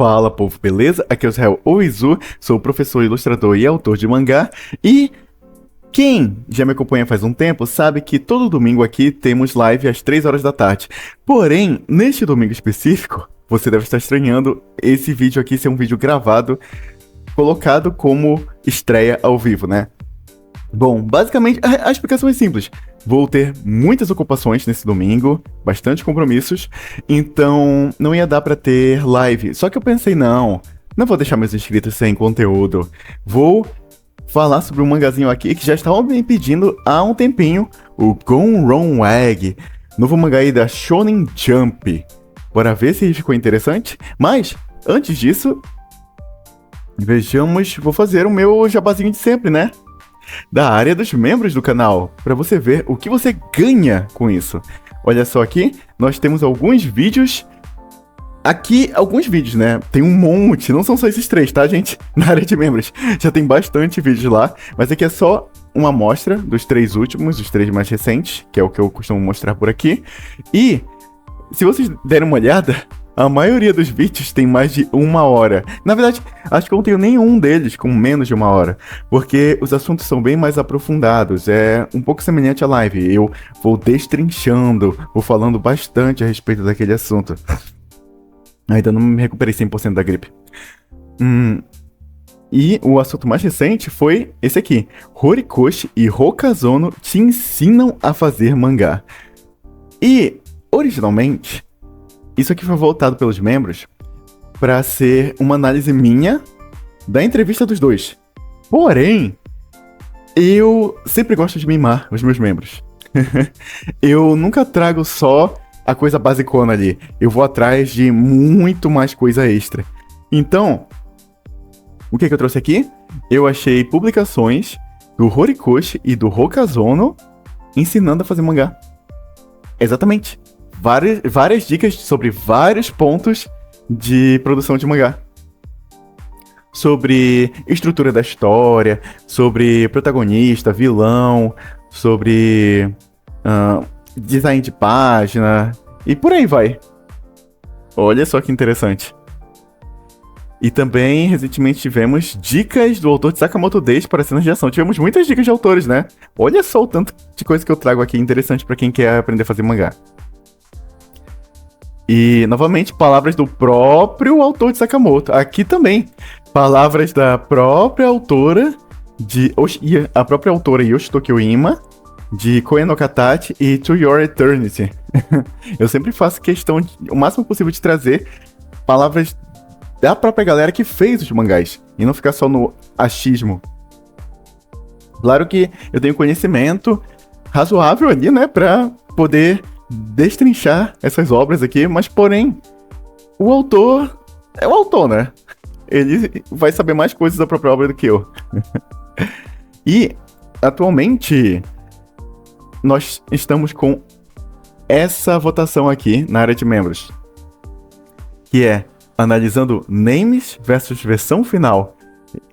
Fala, povo, beleza? Aqui é o Israel Oizu, sou professor, ilustrador e autor de mangá. E quem já me acompanha faz um tempo sabe que todo domingo aqui temos live às 3 horas da tarde. Porém, neste domingo específico, você deve estar estranhando esse vídeo aqui ser um vídeo gravado, colocado como estreia ao vivo, né? Bom, basicamente, a explicação é simples. Vou ter muitas ocupações nesse domingo, bastante compromissos, então não ia dar pra ter live. Só que eu pensei, não vou deixar meus inscritos sem conteúdo. Vou falar sobre um mangazinho aqui que já estavam me pedindo há um tempinho, o Gon-Ron Egg, novo mangá aí da Shonen Jump. Bora ver se ficou interessante? Mas, antes disso, vou fazer o meu jabazinho de sempre, né? Da área dos membros do canal, para você ver o que você ganha com isso. Olha só aqui, nós temos alguns vídeos. Aqui, alguns vídeos, né? Tem um monte, não são só esses 3, tá, gente? Na área de membros, já tem bastante vídeos lá. Mas aqui é só uma amostra dos 3 últimos, os 3 mais recentes, que é o que eu costumo mostrar por aqui. E, se vocês derem uma olhada, a maioria dos vídeos tem mais de 1 hora. Na verdade, acho que eu não tenho nenhum deles com menos de 1 hora, porque os assuntos são bem mais aprofundados, é um pouco semelhante à live. Eu vou destrinchando, vou falando bastante a respeito daquele assunto. Ainda não me recuperei 100% da gripe. E o assunto mais recente foi esse aqui. Horikoshi e Hokazono te ensinam a fazer mangá. E, originalmente, isso aqui foi voltado pelos membros para ser uma análise minha da entrevista dos dois. Porém, eu sempre gosto de mimar os meus membros. Eu nunca trago só a coisa basicona ali. Eu vou atrás de muito mais coisa extra. Então, o que eu trouxe aqui? Eu achei publicações do Horikoshi e do Hokazono ensinando a fazer mangá. Exatamente. Várias dicas sobre vários pontos de produção de mangá. Sobre estrutura da história, sobre protagonista, vilão, sobre design de página e por aí vai. Olha só que interessante. E também, recentemente, tivemos dicas do autor de Sakamoto Days para cenas de ação. Tivemos muitas dicas de autores, né? Olha só o tanto de coisa que eu trago aqui interessante para quem quer aprender a fazer mangá. E, novamente, palavras do próprio autor de Sakamoto. Aqui também, palavras da própria autora a própria autora Yoshitoki Oima, de Koe no Katachi e To Your Eternity. Eu sempre faço questão, o máximo possível, de trazer palavras da própria galera que fez os mangás, e não ficar só no achismo. Claro que eu tenho conhecimento razoável ali, né, pra poder destrinchar essas obras aqui, mas porém, o autor é o autor, né? Ele vai saber mais coisas da própria obra do que eu. E, atualmente, nós estamos com essa votação aqui na área de membros, que é analisando names versus versão final.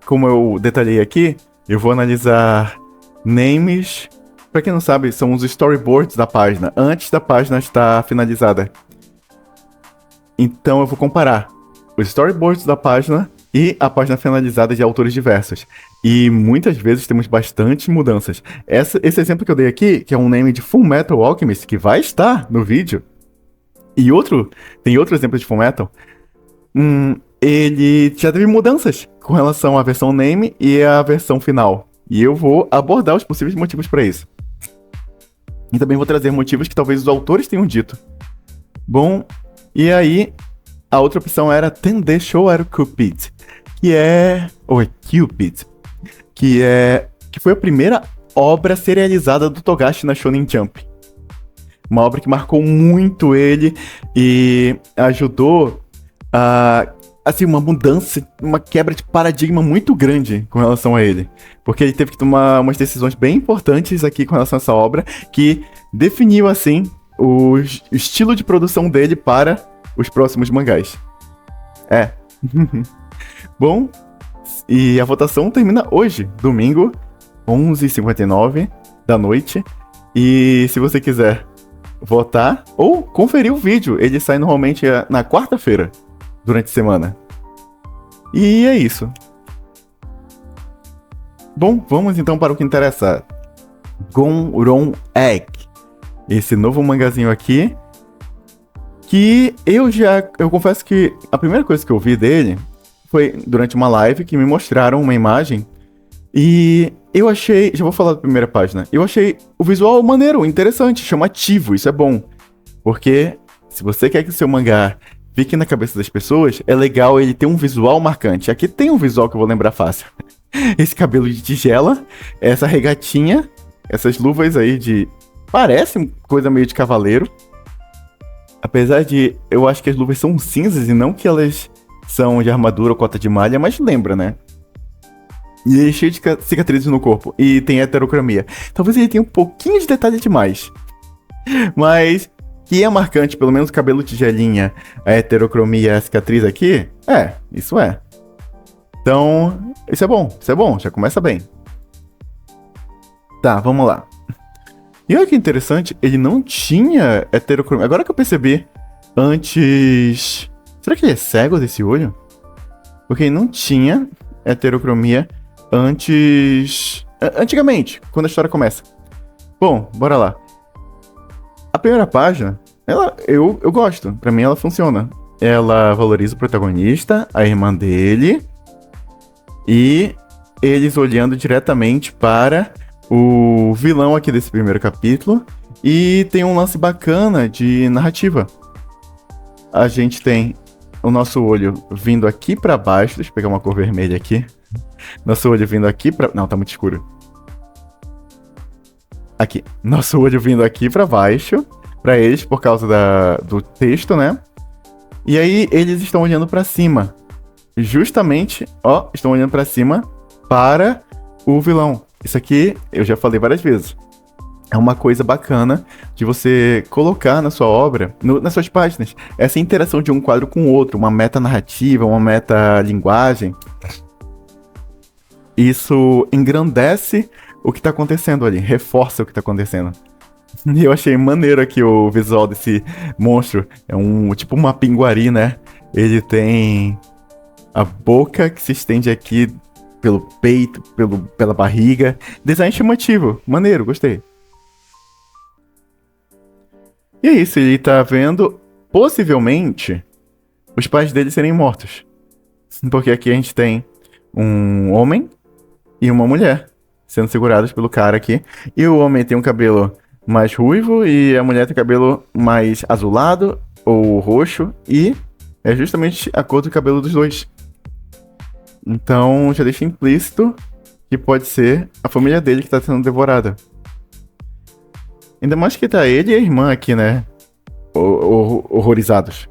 Como eu detalhei aqui, eu vou analisar names. Pra quem não sabe, são os storyboards da página, antes da página estar finalizada. Então eu vou comparar os storyboards da página e a página finalizada de autores diversos. E muitas vezes temos bastante mudanças. Esse exemplo que eu dei aqui, que é um name de Fullmetal Alchemist, que vai estar no vídeo, e tem outro exemplo de Fullmetal, ele já teve mudanças com relação à versão name e à versão final. E eu vou abordar os possíveis motivos para isso. E também vou trazer motivos que talvez os autores tenham dito. Bom, e aí a outra opção era Tendeshou Aru Cupid, Cupid, que foi a primeira obra serializada do Togashi na Shonen Jump. Uma obra que marcou muito ele e ajudou a, assim, uma mudança, uma quebra de paradigma muito grande com relação a ele. Porque ele teve que tomar umas decisões bem importantes aqui com relação a essa obra, que definiu, assim, o estilo de produção dele para os próximos mangás. Bom, e a votação termina hoje, domingo, 11h59 da noite. E se você quiser votar ou conferir o vídeo, ele sai normalmente na quarta-feira, durante a semana. E é isso. Bom, vamos então para o que interessa. Gonron Egg. Esse novo mangazinho aqui. Que eu confesso que a primeira coisa que eu vi dele foi durante uma live que me mostraram uma imagem. E eu achei, já vou falar da primeira página. Eu achei o visual maneiro, interessante, chamativo, isso é bom. Porque se você quer que o seu mangá fique na cabeça das pessoas, é legal ele ter um visual marcante. Aqui tem um visual que eu vou lembrar fácil. Esse cabelo de tigela, essa regatinha, essas luvas aí de... Parece coisa meio de cavaleiro. Apesar de eu acho que as luvas são cinzas e não que elas são de armadura ou cota de malha, mas lembra, né? E ele é cheio de cicatrizes no corpo. E tem heterocromia. Talvez ele tenha um pouquinho de detalhe demais. Mas que é marcante, pelo menos o cabelo tigelinha, a heterocromia, a cicatriz aqui, isso é. Então, isso é bom, já começa bem. Tá, vamos lá. E olha que interessante, ele não tinha heterocromia. Agora que eu percebi, antes... Será que ele é cego desse olho? Porque ele não tinha heterocromia antigamente, quando a história começa. Bom, bora lá. A primeira página, eu gosto. Pra mim ela funciona. Ela valoriza o protagonista, a irmã dele, e eles olhando diretamente para o vilão aqui desse primeiro capítulo. E tem um lance bacana de narrativa. A gente tem o nosso olho vindo aqui pra baixo. Deixa eu pegar uma cor vermelha aqui. Nosso olho vindo aqui pra... Não, tá muito escuro. Aqui. Nosso olho vindo aqui pra baixo. Pra eles, por causa do texto, né? E aí, eles estão olhando pra cima. Justamente, estão olhando pra cima para o vilão. Isso aqui, eu já falei várias vezes. É uma coisa bacana de você colocar na sua obra, nas suas páginas, essa interação de um quadro com o outro, uma meta-narrativa, uma meta-linguagem. Isso engrandece o que tá acontecendo ali, reforça o que tá acontecendo. E eu achei maneiro aqui o visual desse monstro. É tipo uma pinguari, né? Ele tem a boca que se estende aqui pelo peito, pela barriga. Design chamativo, maneiro, gostei. E é isso, ele tá vendo, possivelmente, os pais dele serem mortos. Porque aqui a gente tem um homem e uma mulher sendo segurados pelo cara aqui. E o homem tem um cabelo mais ruivo e a mulher tem cabelo mais azulado ou roxo. E é justamente a cor do cabelo dos dois. Então já deixa implícito que pode ser a família dele que tá sendo devorada. Ainda mais que tá ele e a irmã aqui, né? Horrorizados.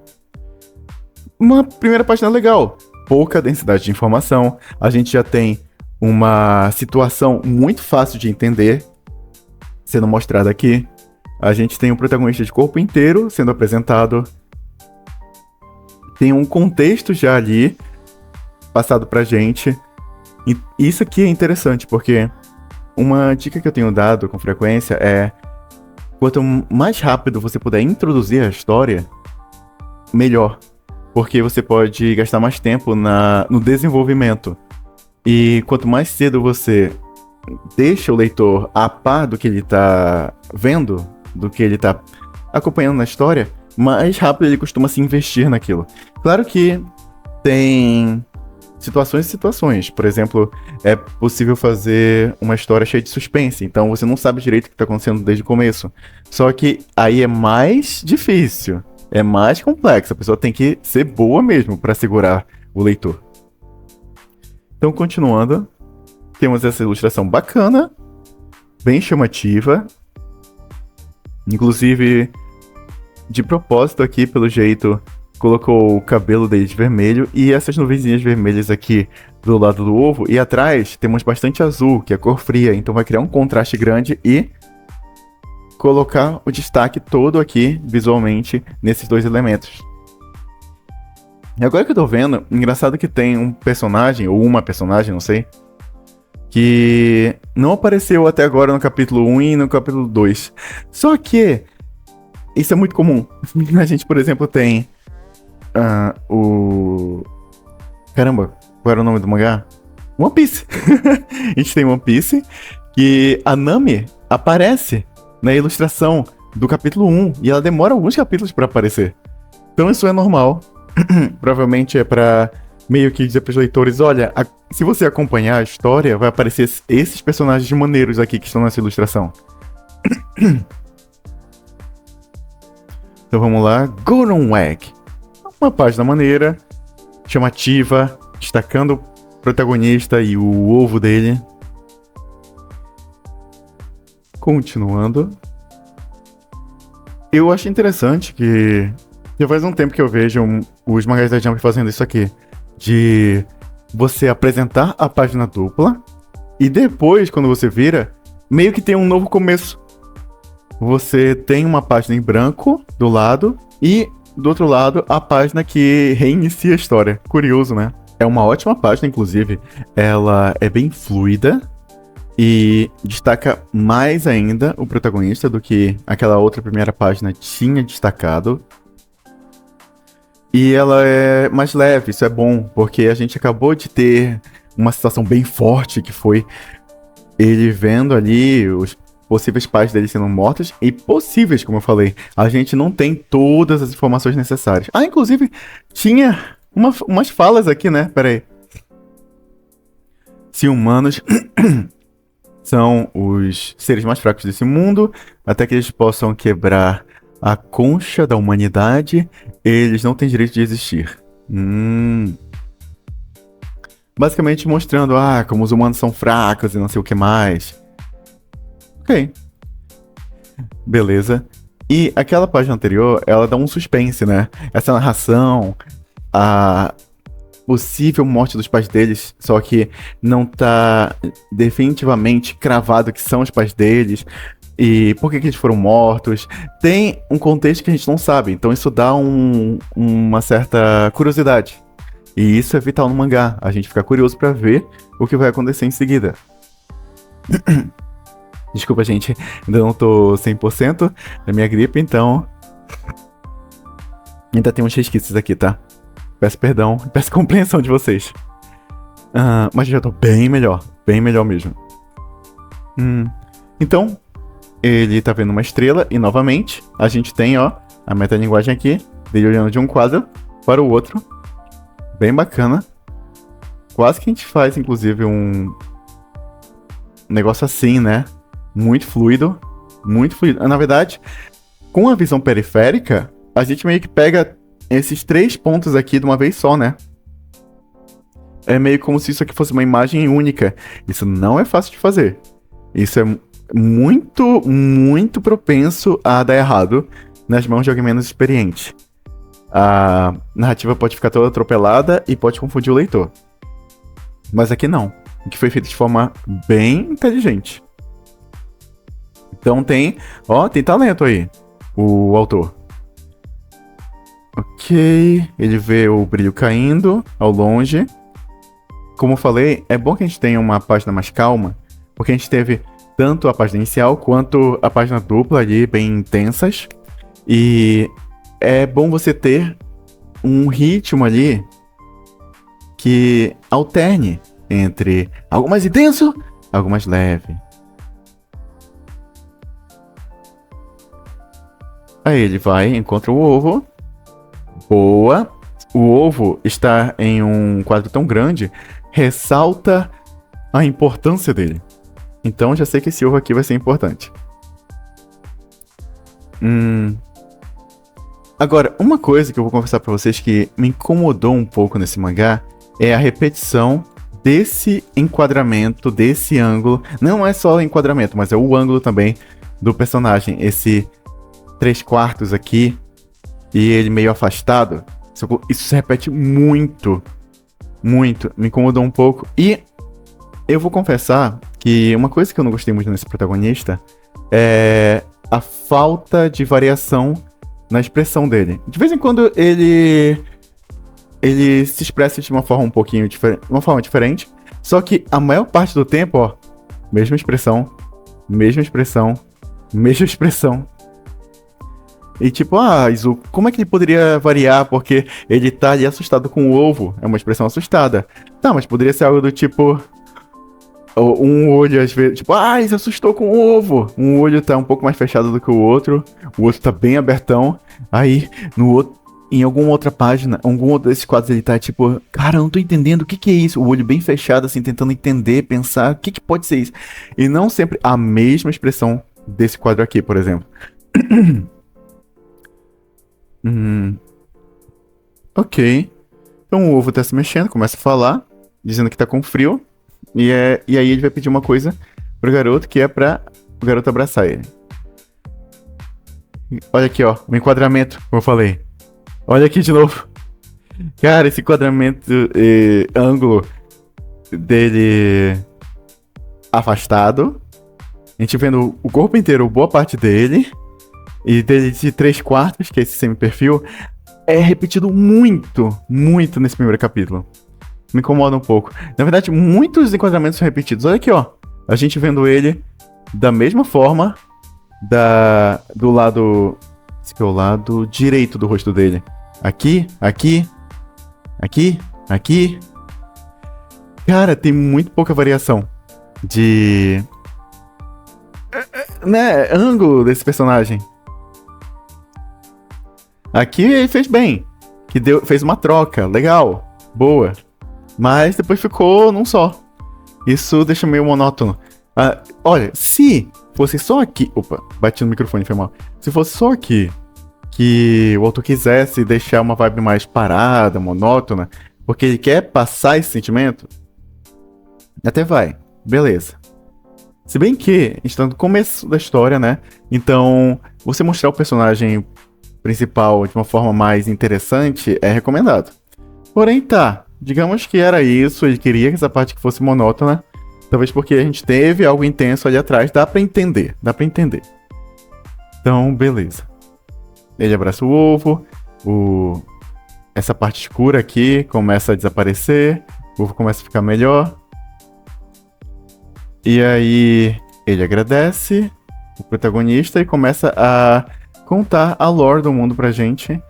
Uma primeira página legal. Pouca densidade de informação. A gente já tem uma situação muito fácil de entender sendo mostrada aqui. A gente tem um protagonista de corpo inteiro sendo apresentado. Tem um contexto já ali passado pra gente. E isso aqui é interessante, porque uma dica que eu tenho dado com frequência é: quanto mais rápido você puder introduzir a história, melhor. Porque você pode gastar mais tempo no desenvolvimento. E quanto mais cedo você deixa o leitor a par do que ele tá vendo, do que ele tá acompanhando na história, mais rápido ele costuma se investir naquilo. Claro que tem situações e situações. Por exemplo, é possível fazer uma história cheia de suspense, então você não sabe direito o que está acontecendo desde o começo. Só que aí é mais difícil, é mais complexo, a pessoa tem que ser boa mesmo para segurar o leitor. Então, continuando, temos essa ilustração bacana, bem chamativa, inclusive, de propósito aqui, pelo jeito, colocou o cabelo dele de vermelho e essas nuvenzinhas vermelhas aqui do lado do ovo. E atrás temos bastante azul, que é cor fria. Então vai criar um contraste grande e colocar o destaque todo aqui, visualmente, nesses dois elementos. E agora que eu tô vendo, engraçado que tem um personagem, ou uma personagem, não sei, que não apareceu até agora no capítulo 1 e no capítulo 2. Só que isso é muito comum. A gente, por exemplo, tem... Caramba, Qual era o nome do mangá? One Piece. A gente tem One Piece, que a Nami aparece na ilustração do capítulo 1, e ela demora alguns capítulos pra aparecer. Então isso é normal. Provavelmente é pra meio que dizer pros leitores, olha, se você acompanhar a história, vai aparecer esses personagens maneiros aqui que estão nessa ilustração. Então vamos lá. Gurren Wag. Uma página maneira, chamativa, destacando o protagonista e o ovo dele. Continuando. Eu acho interessante que já faz um tempo que eu vejo os mangás da Jump fazendo isso aqui. De você apresentar a página dupla e depois, quando você vira, meio que tem um novo começo. Você tem uma página em branco do lado e do outro lado a página que reinicia a história. Curioso, né? É uma ótima página, inclusive. Ela é bem fluida e destaca mais ainda o protagonista do que aquela outra primeira página tinha destacado. E ela é mais leve, isso é bom, porque a gente acabou de ter uma situação bem forte, que foi ele vendo ali os possíveis pais dele sendo mortos, e possíveis, como eu falei. A gente não tem todas as informações necessárias. Ah, inclusive, tinha umas falas aqui, né? Pera aí. Se humanos são os seres mais fracos desse mundo, até que eles possam quebrar a concha da humanidade, eles não têm direito de existir. Basicamente mostrando, como os humanos são fracos e não sei o que mais. Ok. Beleza. E aquela página anterior, ela dá um suspense, né? Essa narração, a possível morte dos pais deles, só que não tá definitivamente cravado que são os pais deles. E por que eles foram mortos? Tem um contexto que a gente não sabe, então isso dá uma certa curiosidade. E isso é vital no mangá, a gente fica curioso pra ver o que vai acontecer em seguida. Desculpa, gente, ainda não tô 100% da minha gripe, então ainda tem uns resquícios aqui, tá? Peço perdão, peço compreensão de vocês. Mas já tô bem melhor mesmo. Então, ele tá vendo uma estrela e, novamente, a gente tem, a metalinguagem aqui, dele olhando de um quadro para o outro. Bem bacana. Quase que a gente faz, inclusive, um negócio assim, né? Muito fluido. Muito fluido. Na verdade, com a visão periférica, a gente meio que pega esses 3 pontos aqui de uma vez só, né? É meio como se isso aqui fosse uma imagem única. Isso não é fácil de fazer. Isso é muito, muito propenso a dar errado nas mãos de alguém menos experiente. A narrativa pode ficar toda atropelada e pode confundir o leitor. Mas aqui não. Que foi feito de forma bem inteligente. Então tem talento aí, o autor. Ok, ele vê o brilho caindo ao longe. Como eu falei, é bom que a gente tenha uma página mais calma, porque a gente teve tanto a página inicial quanto a página dupla ali, bem intensas. E é bom você ter um ritmo ali que alterne entre algo mais intenso, algo mais leve. Aí ele vai, encontra o ovo. Boa. O ovo estar em um quadro tão grande ressalta a importância dele. Então já sei que esse ovo aqui vai ser importante. Agora, uma coisa que eu vou confessar pra vocês que me incomodou um pouco nesse mangá é a repetição desse enquadramento, desse ângulo. Não é só o enquadramento, mas é o ângulo também do personagem. Esse 3/4 aqui e ele meio afastado. Isso se repete muito. Muito. Me incomodou um pouco. E eu vou confessar que uma coisa que eu não gostei muito nesse protagonista é a falta de variação na expressão dele. De vez em quando ele se expressa de uma forma um pouquinho diferente, uma forma diferente, só que a maior parte do tempo, mesma expressão, mesma expressão, mesma expressão. E tipo, Izu, como é que ele poderia variar? Porque ele tá ali assustado com o ovo. É uma expressão assustada. Tá, mas poderia ser algo do tipo. Um olho, às vezes, tipo, ele se assustou com o ovo. Um olho tá um pouco mais fechado do que o outro tá bem abertão. Aí, no outro, em alguma outra página, algum outro desses quadros ele tá tipo, cara, eu não tô entendendo o que que é isso. O olho bem fechado, assim, tentando entender, pensar, o que que pode ser isso? E não sempre a mesma expressão desse quadro aqui, por exemplo. Ok. Então o ovo tá se mexendo, começa a falar, dizendo que tá com frio. E aí ele vai pedir uma coisa pro garoto, que é pra o garoto abraçar ele. Olha aqui, ó, o enquadramento, como eu falei. Olha aqui de novo. Cara, esse enquadramento, ângulo dele afastado. A gente vendo o corpo inteiro, boa parte dele. E dele de 3/4, que é esse semi-perfil. É repetido muito, muito nesse primeiro capítulo. Me incomoda um pouco. Na verdade, muitos enquadramentos são repetidos. Olha aqui, ó. A gente vendo ele da mesma forma do lado... Esse aqui é o lado direito do rosto dele. Aqui, aqui, aqui, aqui. Cara, tem muito pouca variação de... né, ângulo desse personagem. Aqui ele fez bem. Fez uma troca, legal, boa. Mas depois ficou num só. Isso deixa meio monótono. Olha, se fosse só aqui... Opa, bati no microfone, foi mal. Se fosse só aqui que o autor quisesse deixar uma vibe mais parada, monótona, porque ele quer passar esse sentimento, até vai, beleza. Se bem que a gente tá no começo da história, né? Então, você mostrar o personagem principal de uma forma mais interessante é recomendado. Porém, tá. Digamos que era isso, ele queria que essa parte que fosse monótona. Talvez porque a gente teve algo intenso ali atrás. Dá pra entender. Então, beleza. Ele abraça o ovo. Essa parte escura aqui começa a desaparecer. O ovo começa a ficar melhor. E aí, ele agradece o protagonista e começa a contar a lore do mundo pra gente.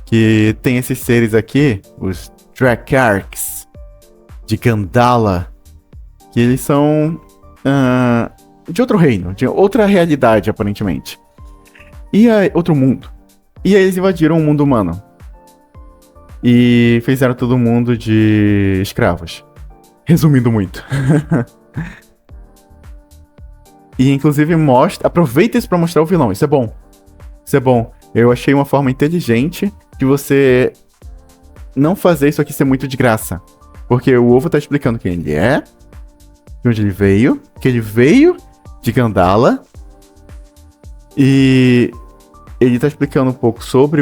Que tem esses seres aqui, os Dracarys de Gandala, que eles são de outro reino, de outra realidade, aparentemente. E aí, outro mundo. E aí eles invadiram o mundo humano. E fizeram todo mundo de escravos. Resumindo muito. E inclusive aproveita isso pra mostrar o vilão, isso é bom. Isso é bom. Eu achei uma forma inteligente de você não fazer isso aqui ser muito de graça. Porque o ovo tá explicando quem ele é, de onde ele veio, que ele veio de Gandala. E ele tá explicando um pouco sobre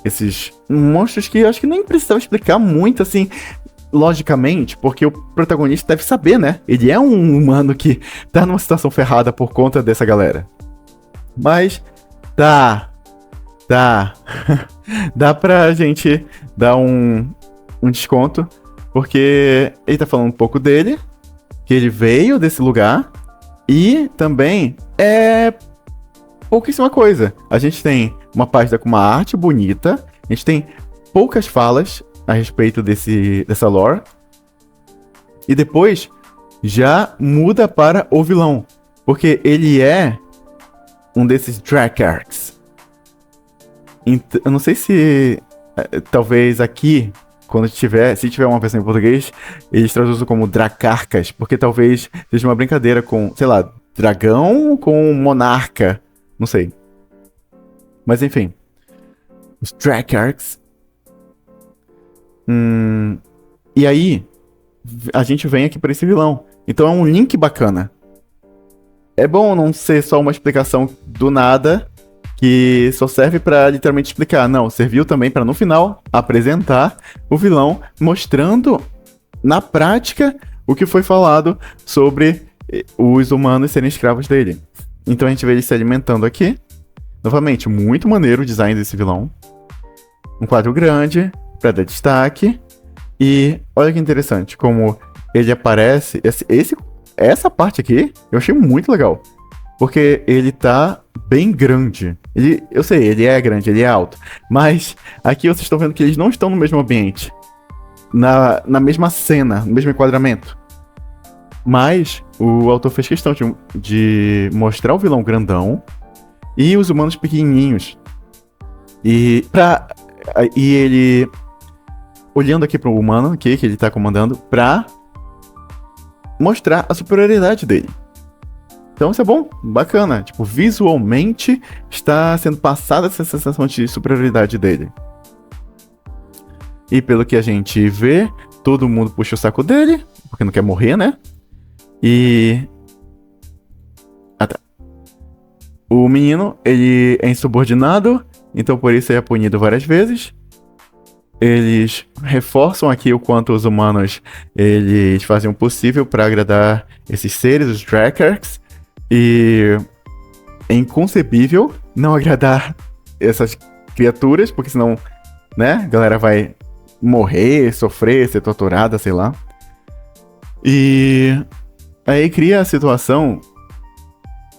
esses monstros que eu acho que nem precisava explicar muito, assim, logicamente, porque o protagonista deve saber, né? Ele é um humano que tá numa situação ferrada por conta dessa galera. Mas dá pra gente dar um desconto, porque ele tá falando um pouco dele, que ele veio desse lugar, e também é pouquíssima coisa. A gente tem uma página com uma arte bonita, a gente tem poucas falas a respeito dessa lore, e depois já muda para o vilão, porque ele é um desses Dracarys. Eu não sei se talvez aqui, se tiver uma versão em português, eles traduzem como Dracarcas, porque talvez seja uma brincadeira com, sei lá, dragão com monarca, não sei. Mas enfim, os Dracarys. E aí, a gente vem aqui para esse vilão. Então é um link bacana. É bom não ser só uma explicação do nada, que só serve pra literalmente explicar. Não, serviu também pra no final apresentar o vilão, mostrando na prática o que foi falado sobre os humanos serem escravos dele. Então a gente vê ele se alimentando aqui. Novamente, muito maneiro o design desse vilão. Um quadro grande, pra dar destaque. E olha que interessante, como ele aparece... Essa parte aqui eu achei muito legal. Porque ele tá bem grande. Eu sei, ele é grande, ele é alto. Mas aqui vocês estão vendo que eles não estão no mesmo ambiente. Na mesma cena, no mesmo enquadramento. Mas o autor fez questão de mostrar o vilão grandão e os humanos pequenininhos. E ele olhando aqui pro humano aqui, que ele tá comandando, pra mostrar a superioridade dele. Então isso é bom, bacana. Tipo, visualmente está sendo passada essa sensação de superioridade dele. E pelo que a gente vê, todo mundo puxa o saco dele, porque não quer morrer, né? E... Ah, tá. O menino, ele é insubordinado, então por isso ele é punido várias vezes. Eles reforçam aqui o quanto os humanos eles fazem o possível para agradar esses seres, os Drakars. E é inconcebível não agradar essas criaturas, porque senão, né, a galera vai morrer, sofrer, ser torturada, sei lá. E aí cria a situação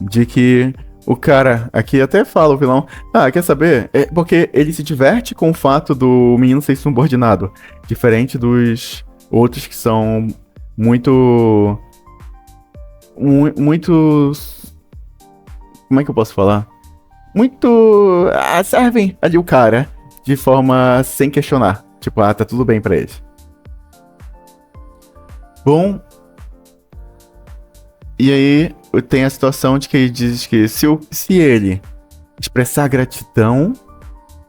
de que o cara aqui até fala, o vilão, quer saber? É porque ele se diverte com o fato do menino ser subordinado, diferente dos outros que são muito... Como é que eu posso falar? Muito... servem ali o cara de forma sem questionar. Tipo, tá tudo bem pra eles. Bom... E aí tem a situação de que ele diz que se ele expressar gratidão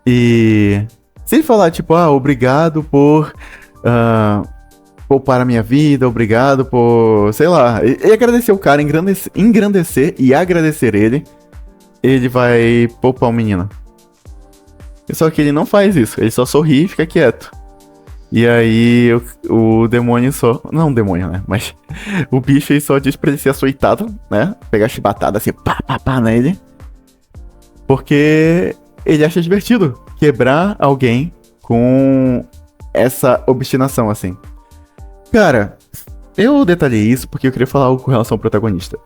e... Se ele falar, tipo, obrigado por poupar a minha vida, obrigado por... Sei lá, e agradecer o cara, engrandecer e agradecer ele vai poupar o menino. Só que ele não faz isso, ele só sorri e fica quieto. E aí o demônio só... Não o demônio, né? Mas o bicho aí só diz pra ele ser açoitado, né? Pegar chibatada assim, pá nele. Porque ele acha divertido quebrar alguém com essa obstinação, assim. Cara, eu detalhei isso porque eu queria falar algo com relação ao protagonista.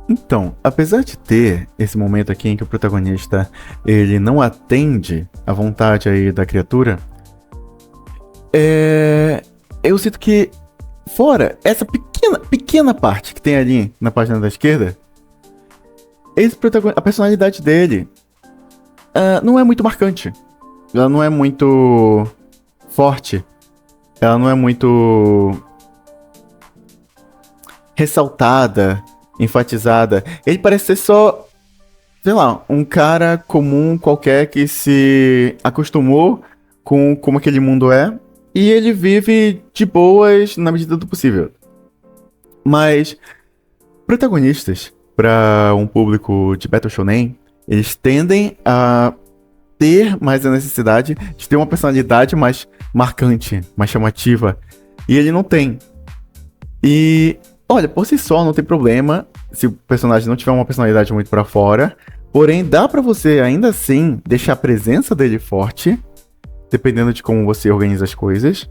Então, apesar de ter esse momento aqui em que o protagonista ele não atende à vontade aí da criatura... Eu sinto que, fora essa pequena parte que tem ali na página da esquerda, a personalidade dele não é muito marcante. Ela não é muito forte. Ela não é muito ressaltada, enfatizada. Ele parece ser só, sei lá, um cara comum qualquer que se acostumou com como aquele mundo é. E ele vive de boas na medida do possível. Mas protagonistas para um público de Battle Shonen, eles tendem a ter mais a necessidade de ter uma personalidade mais marcante, mais chamativa. E ele não tem. E, olha, por si só não tem problema se o personagem não tiver uma personalidade muito para fora. Porém, dá para você ainda assim deixar a presença dele forte, dependendo de como você organiza as coisas.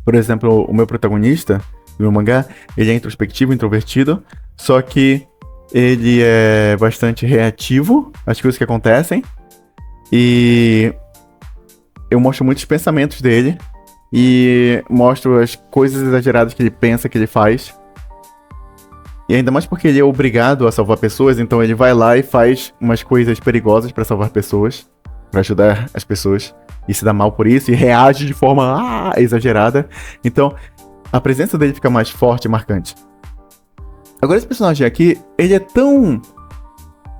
Por exemplo, o meu protagonista, no meu mangá, ele é introspectivo, introvertido, só que ele é bastante reativo às coisas que acontecem, e eu mostro muitos pensamentos dele, e mostro as coisas exageradas que ele pensa, que ele faz. E ainda mais porque ele é obrigado a salvar pessoas, então ele vai lá e faz umas coisas perigosas pra salvar pessoas, pra ajudar as pessoas. E se dá mal por isso, e reage de forma exagerada. Então, a presença dele fica mais forte e marcante. Agora, esse personagem aqui, ele é tão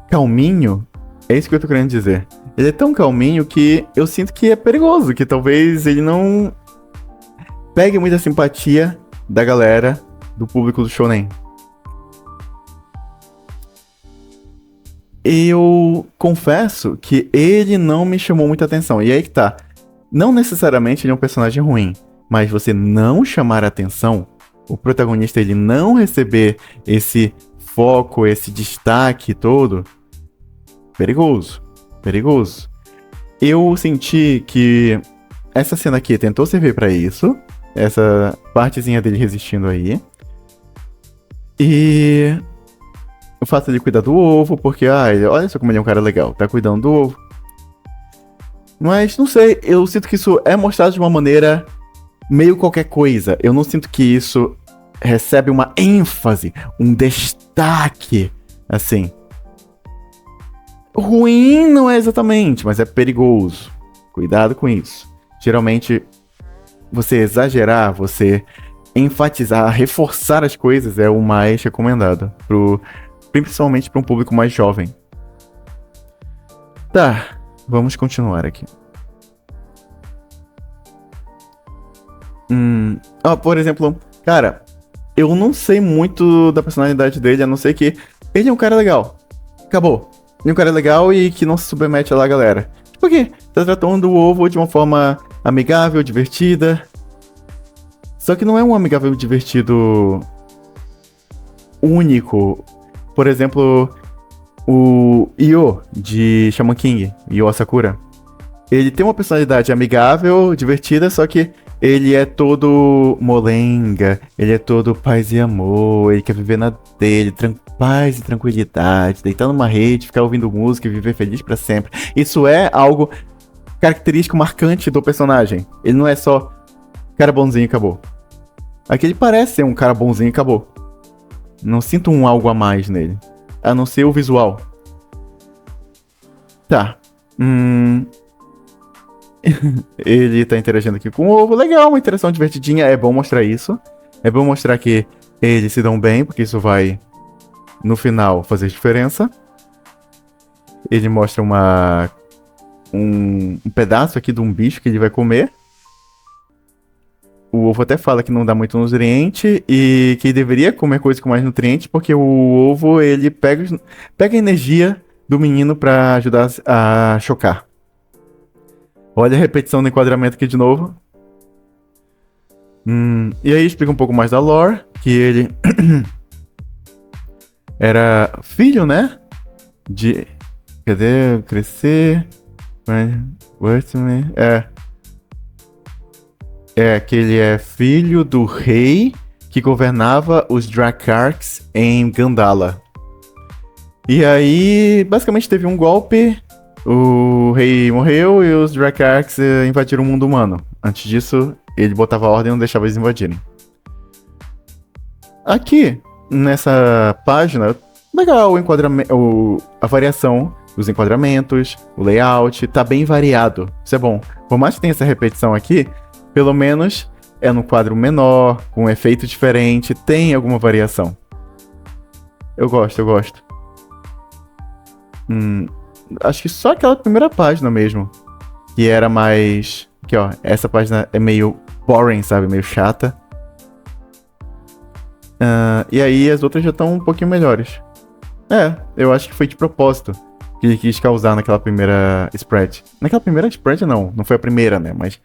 calminho. É isso que eu tô querendo dizer. Ele é tão calminho que eu sinto que é perigoso. Que talvez ele não pegue muita simpatia da galera, do público do Shonen. Eu confesso que ele não me chamou muita atenção. E aí que tá. Não necessariamente ele é um personagem ruim, mas você não chamar a atenção, o protagonista ele não receber esse foco, esse destaque todo, perigoso. Perigoso. Eu senti que essa cena aqui tentou servir pra isso. Essa partezinha dele resistindo aí. E o fato de ele cuidar do ovo, porque, olha só como ele é um cara legal, tá cuidando do ovo. Mas, não sei, eu sinto que isso é mostrado de uma maneira meio qualquer coisa. Eu não sinto que isso recebe uma ênfase, um destaque, assim. Ruim não é exatamente, mas é perigoso. Cuidado com isso. Geralmente, você exagerar, você enfatizar, reforçar as coisas é o mais recomendado. Principalmente para um público mais jovem. Tá, vamos continuar aqui. Por exemplo, cara, eu não sei muito da personalidade dele, a não ser que ele é um cara legal. Acabou. Ele é um cara legal e que não se submete lá, galera. Por quê? Tá tratando o ovo de uma forma amigável, divertida. Só que não é um amigável divertido único. Por exemplo, o Io, de Shaman King, Io Asakura. Ele tem uma personalidade amigável, divertida, só que ele é todo molenga, ele é todo paz e amor, ele quer viver na dele, paz e tranquilidade, deitar numa rede, ficar ouvindo música e viver feliz pra sempre. Isso é algo característico, marcante do personagem. Ele não é só cara bonzinho e acabou. Aqui ele parece ser um cara bonzinho e acabou. Não sinto algo a mais nele, a não ser o visual. Tá. Ele tá interagindo aqui com o ovo. Legal, uma interação divertidinha. É bom mostrar isso. É bom mostrar que eles se dão bem, porque isso vai, no final, fazer diferença. Ele mostra um pedaço aqui de um bicho que ele vai comer. O ovo até fala que não dá muito nutriente e que deveria comer coisas com mais nutriente, porque o ovo, ele pega a energia do menino pra ajudar a chocar. Olha a repetição do enquadramento aqui de novo. E aí explica um pouco mais da lore, que ele era filho, né? Cadê? Crescer. Que ele é filho do rei que governava os Drakarks em Gandala. E aí, basicamente teve um golpe, o rei morreu e os Drakarks invadiram o mundo humano. Antes disso, ele botava ordem e não deixava eles invadirem. Aqui, nessa página, legal o enquadramento, a variação dos enquadramentos, o layout, tá bem variado. Isso é bom. Por mais que tenha essa repetição aqui, pelo menos é num quadro menor, com um efeito diferente, tem alguma variação. Eu gosto. Acho que só aquela primeira página mesmo, que era mais... Aqui, ó, essa página é meio boring, sabe? Meio chata. E aí as outras já estão um pouquinho melhores. Eu acho que foi de propósito que ele quis causar naquela primeira spread. Naquela primeira spread não foi a primeira, né? Mas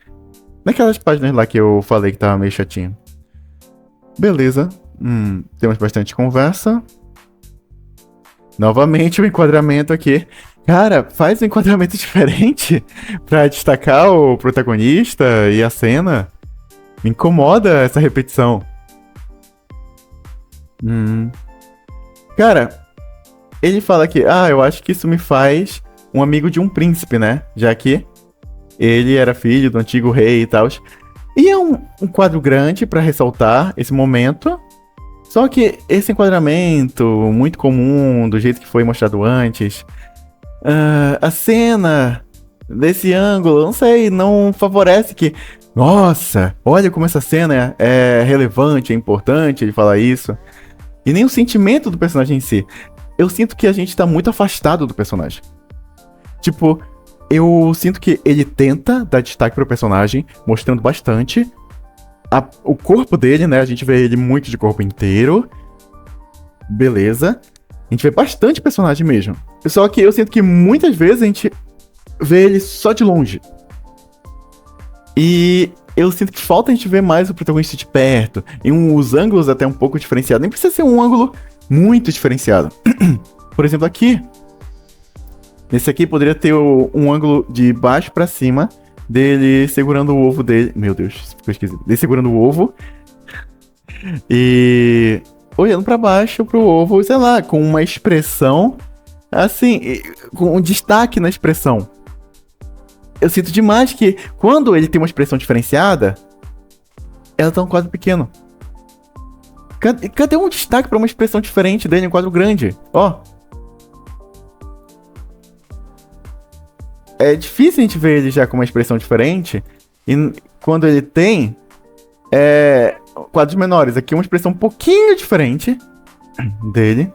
naquelas páginas lá que eu falei que tava meio chatinho. Beleza. Temos bastante conversa. Novamente o enquadramento aqui. Cara, faz um enquadramento diferente pra destacar o protagonista e a cena. Me incomoda essa repetição. Cara, ele fala que, eu acho que isso me faz um amigo de um príncipe, né? Já que ele era filho do antigo rei e tal. E é um quadro grande pra ressaltar esse momento. Só que esse enquadramento, muito comum, do jeito que foi mostrado antes, a cena desse ângulo, não sei, não favorece que... Nossa, olha como essa cena é relevante, é importante ele falar isso. E nem o sentimento do personagem em si. Eu sinto que a gente tá muito afastado do personagem. Tipo, eu sinto que ele tenta dar destaque pro personagem, mostrando bastante o corpo dele, né? A gente vê ele muito de corpo inteiro. Beleza. A gente vê bastante personagem mesmo. Só que eu sinto que muitas vezes a gente vê ele só de longe. E eu sinto que falta a gente ver mais o protagonista de perto. Em os ângulos até um pouco diferenciados. Nem precisa ser um ângulo muito diferenciado. Por exemplo, aqui. Nesse aqui poderia ter um ângulo de baixo pra cima dele segurando o ovo dele. Meu Deus, ficou esquisito. Dele segurando o ovo. E olhando pra baixo pro ovo, sei lá, com uma expressão, assim, com um destaque na expressão. Eu sinto demais que quando ele tem uma expressão diferenciada, ela tá um quadro pequeno. Cadê um destaque pra uma expressão diferente dele em um quadro grande? Ó. É difícil a gente ver ele já com uma expressão diferente. E quando ele tem quadros menores. Aqui uma expressão um pouquinho diferente dele.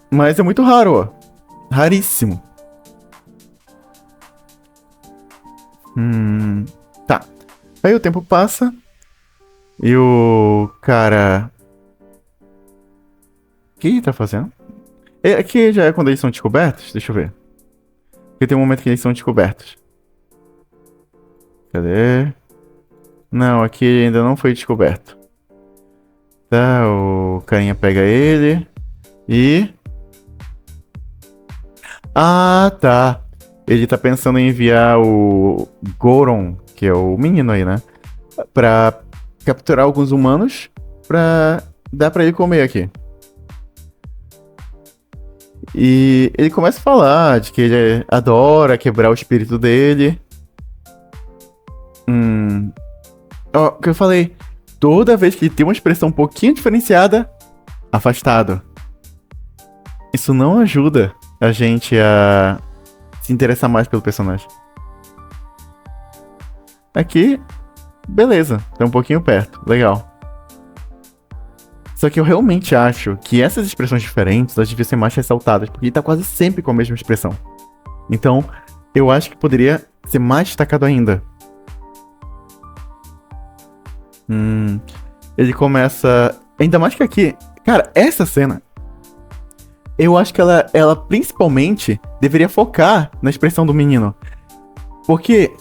Mas é muito raro, ó. Raríssimo. Tá. Aí o tempo passa. E o cara... O que ele tá fazendo? Aqui já é quando eles são descobertos? Deixa eu ver. Porque tem um momento que eles são descobertos. Cadê? Não, aqui ainda não foi descoberto. Tá, o carinha pega ele. E... Ah, tá. Ele tá pensando em enviar o Goron, que é o menino aí, né? Pra capturar alguns humanos pra dar pra ele comer aqui. E ele começa a falar de que ele adora quebrar o espírito dele. Ó, o que eu falei, toda vez que ele tem uma expressão um pouquinho diferenciada, afastado. Isso não ajuda a gente a se interessar mais pelo personagem. Aqui, beleza, tá um pouquinho perto, legal. Só que eu realmente acho que essas expressões diferentes, elas deviam ser mais ressaltadas, porque ele tá quase sempre com a mesma expressão. Então, eu acho que poderia ser mais destacado ainda. Ele começa... Ainda mais que aqui... Cara, essa cena... Eu acho que ela principalmente deveria focar na expressão do menino. Porque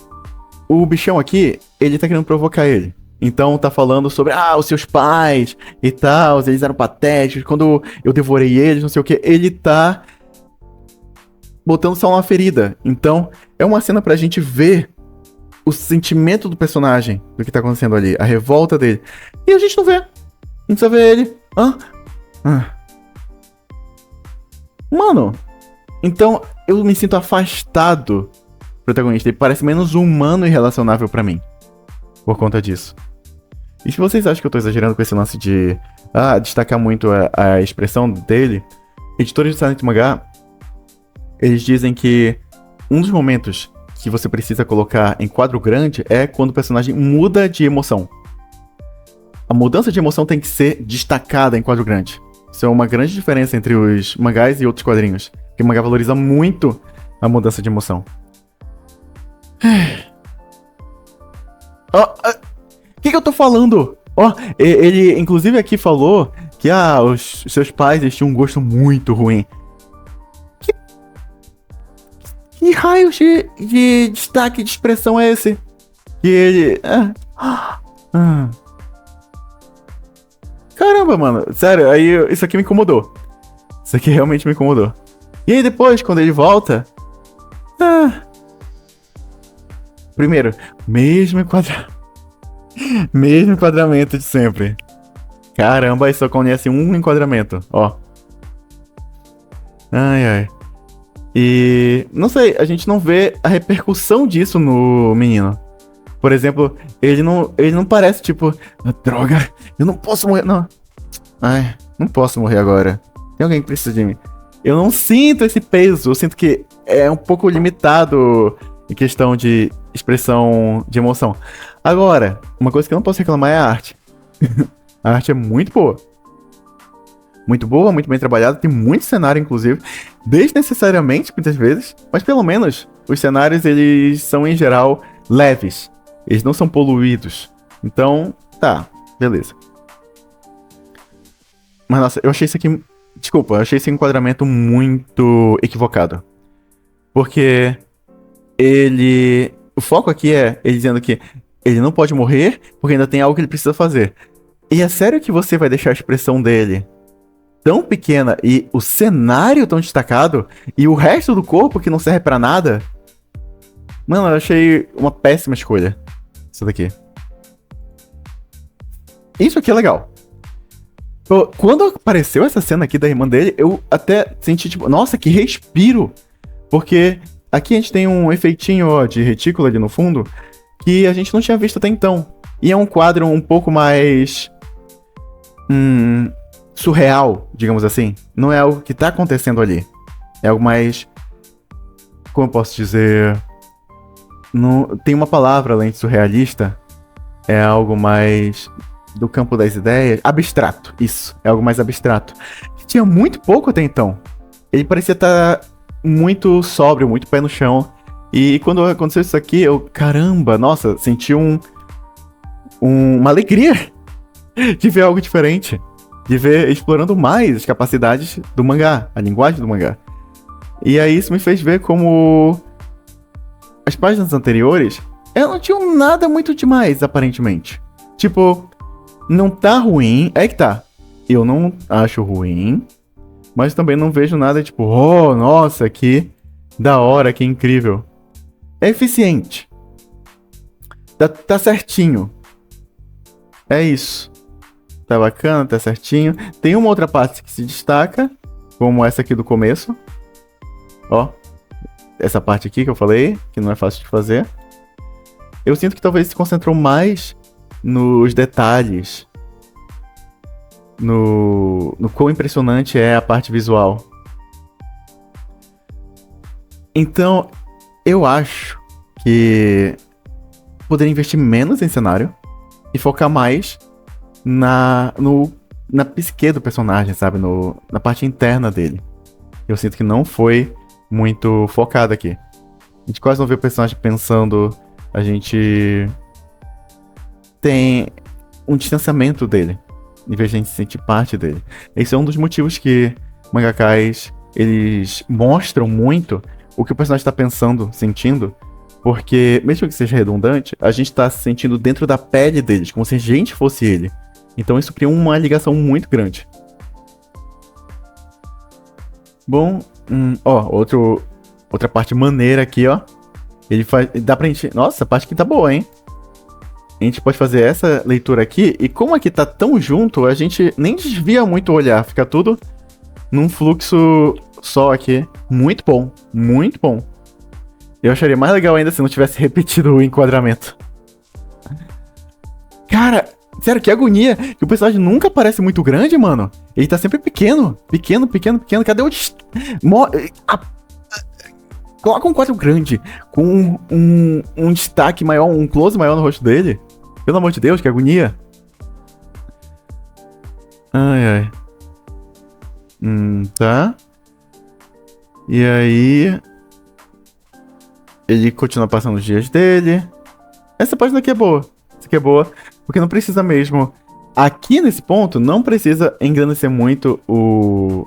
o bichão aqui, ele tá querendo provocar ele. Então tá falando sobre, os seus pais e tal, eles eram patéticos, quando eu devorei eles, não sei o que. Ele tá botando sal na ferida. Então é uma cena pra gente ver o sentimento do personagem, do que tá acontecendo ali, a revolta dele. E a gente não vê. A gente só vê ele. Mano, então eu me sinto afastado do protagonista. Ele parece menos humano e relacionável pra mim. Por conta disso. E se vocês acham que eu tô exagerando com esse lance de destacar muito a expressão dele, editores de Silent Mangá, eles dizem que um dos momentos que você precisa colocar em quadro grande é quando o personagem muda de emoção. A mudança de emoção tem que ser destacada em quadro grande. Isso é uma grande diferença entre os mangás e outros quadrinhos. Porque o mangá valoriza muito a mudança de emoção. O que eu tô falando? Ele inclusive aqui falou que os seus pais eles tinham um gosto muito ruim. Que raios de destaque de expressão é esse? Que ele... Caramba, mano. Sério, aí isso aqui me incomodou. Isso aqui realmente me incomodou. E aí depois, quando ele volta... Primeiro, mesmo enquadramento de sempre. Caramba, isso só conhece um enquadramento, ó. Ai. E... não sei, a gente não vê a repercussão disso no menino. Por exemplo, ele não parece tipo... droga, eu não posso morrer, não. Não posso morrer agora. Tem alguém que precisa de mim. Eu não sinto esse peso, eu sinto que é um pouco limitado em questão de expressão de emoção. Agora, uma coisa que eu não posso reclamar é a arte. A arte é muito boa. Muito boa, muito bem trabalhada, tem muito cenário, inclusive. Desnecessariamente, muitas vezes. Mas pelo menos, os cenários, eles são, em geral, leves. Eles não são poluídos. Então, tá, beleza. Mas, nossa, eu achei isso aqui... Desculpa, eu achei esse enquadramento muito equivocado. Porque ele... O foco aqui é ele dizendo que ele não pode morrer porque ainda tem algo que ele precisa fazer. E é sério que você vai deixar a expressão dele tão pequena e o cenário tão destacado e o resto do corpo que não serve pra nada? Mano, eu achei uma péssima escolha. Isso daqui. Isso aqui é legal. Pô, quando apareceu essa cena aqui da irmã dele, eu até senti, tipo, nossa, que respiro. Porque aqui a gente tem um efeitinho, ó, de retícula ali no fundo, que a gente não tinha visto até então. E é um quadro um pouco mais... surreal, digamos assim. Não é algo que tá acontecendo ali. É algo mais... Como eu posso dizer... Tem uma palavra além de surrealista. É algo mais... do campo das ideias. Abstrato, isso. É algo mais abstrato. Tinha muito pouco até então. Ele parecia estar muito sóbrio, muito pé no chão. E quando aconteceu isso aqui, eu... Caramba, nossa, senti uma alegria de ver algo diferente. De ver explorando mais as capacidades do mangá. A linguagem do mangá. E aí isso me fez ver como... as páginas anteriores, elas não tinham nada muito demais, aparentemente. Tipo... não tá ruim, é que tá. Eu não acho ruim, mas também não vejo nada tipo, oh, nossa, que da hora, que incrível. É eficiente. Tá certinho. É isso. Tá bacana, tá certinho. Tem uma outra parte que se destaca, como essa aqui do começo. Ó, essa parte aqui que eu falei, que não é fácil de fazer. Eu sinto que talvez se concentrou mais nos detalhes, no quão impressionante é a parte visual. Então, eu acho que poderia investir menos em cenário e focar mais na psique do personagem, sabe? Na parte interna dele. Eu sinto que não foi muito focado aqui. A gente quase não vê o personagem pensando, a gente tem um distanciamento dele, em vez de a gente se sentir parte dele. Esse é um dos motivos que mangakais, eles mostram muito o que o personagem está pensando, sentindo, porque, mesmo que seja redundante, a gente está se sentindo dentro da pele deles, como se a gente fosse ele. Então isso cria uma ligação muito grande. Bom, ó, outra parte maneira aqui, ó. Ele faz, dá pra gente... Nossa, essa parte aqui tá boa, hein? A gente pode fazer essa leitura aqui, e como aqui tá tão junto, a gente nem desvia muito o olhar, fica tudo num fluxo só aqui. Muito bom, muito bom. Eu acharia mais legal ainda se não tivesse repetido o enquadramento. Cara, sério, que agonia, que o personagem nunca parece muito grande, mano. Ele tá sempre pequeno, pequeno. Cadê o... Coloca um quadro grande, com um destaque maior, um close maior no rosto dele. Pelo amor de Deus, que agonia. Ai. Tá. E aí... ele continua passando os dias dele. Essa página aqui é boa. Essa aqui é boa, porque não precisa mesmo... Aqui nesse ponto, não precisa engrandecer muito o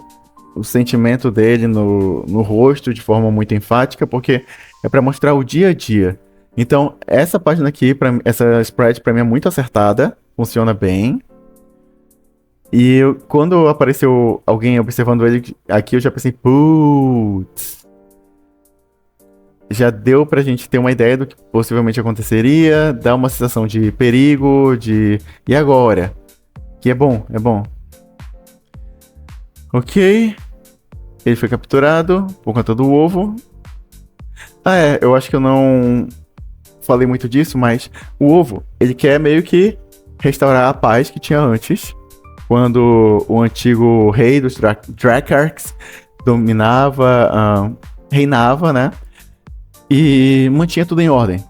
sentimento dele no rosto de forma muito enfática, porque é pra mostrar o dia a dia. Então, essa página aqui, essa spread pra mim é muito acertada, funciona bem. E quando apareceu alguém observando ele aqui, eu já pensei, putz. Já deu pra gente ter uma ideia do que possivelmente aconteceria, dá uma sensação de perigo, de... E agora? Que é bom, é bom. Ok. Ele foi capturado por conta do ovo. Eu acho que eu não falei muito disso, mas o ovo, ele quer meio que restaurar a paz que tinha antes, quando o antigo rei dos Dracarchs dominava, reinava, né? E mantinha tudo em ordem.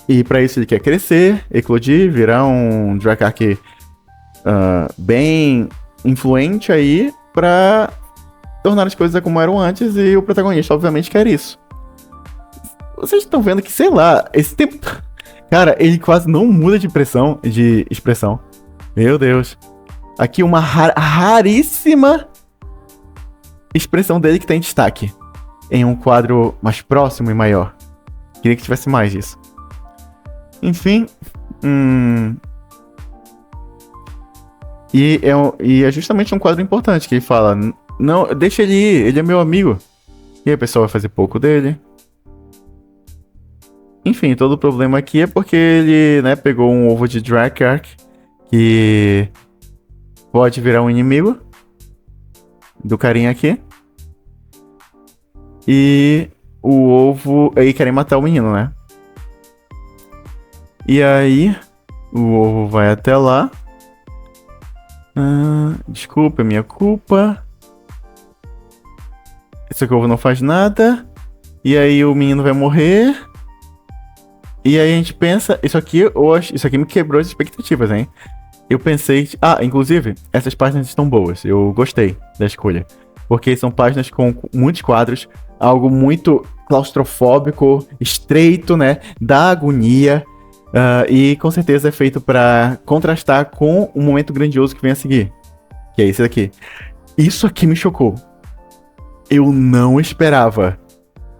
E pra isso ele quer crescer, eclodir, virar um Dracarch bem influente aí, pra tornar as coisas como eram antes, e o protagonista obviamente quer isso. Vocês estão vendo que, sei lá, esse tempo... Cara, ele quase não muda de expressão. Meu Deus. Aqui uma raríssima expressão dele que tá em destaque. Em um quadro mais próximo e maior. Queria que tivesse mais disso. Enfim. E é justamente um quadro importante que ele fala... Não, deixa ele ir, ele é meu amigo. E aí o pessoal vai fazer pouco dele. Enfim, todo o problema aqui é porque ele, né, pegou um ovo de Dracarch que pode virar um inimigo do carinha aqui. E o ovo... Aí querem matar o menino, né? E aí, o ovo vai até lá. Desculpa, é minha culpa. Esse aqui o ovo não faz nada. E aí o menino vai morrer. E aí a gente pensa... Isso aqui me quebrou as expectativas, hein? Eu pensei... inclusive, essas páginas estão boas. Eu gostei da escolha. Porque são páginas com muitos quadros. Algo muito claustrofóbico, estreito, né? Da agonia. E com certeza é feito pra contrastar com o momento grandioso que vem a seguir. Que é esse daqui. Isso aqui me chocou. Eu não esperava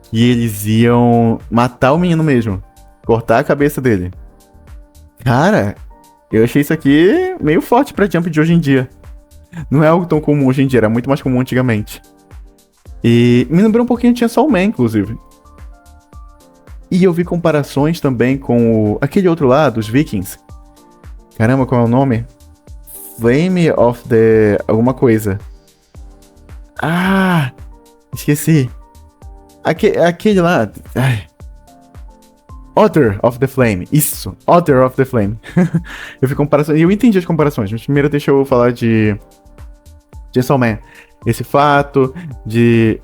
que eles iam matar o menino mesmo. Cortar a cabeça dele. Cara, eu achei isso aqui meio forte pra Jump de hoje em dia. Não é algo tão comum hoje em dia, era muito mais comum antigamente. E me lembrou um pouquinho de Chainsaw Man, inclusive. E eu vi comparações também com aquele outro lá, dos Vikings. Caramba, qual é o nome? Flame of the... alguma coisa. Esqueci. Aquele lá... Author of the Flame. Isso, Author of the Flame. Eu vi comparações... E eu entendi as comparações, mas primeiro deixa eu falar de... Chainsaw Man. Esse fato de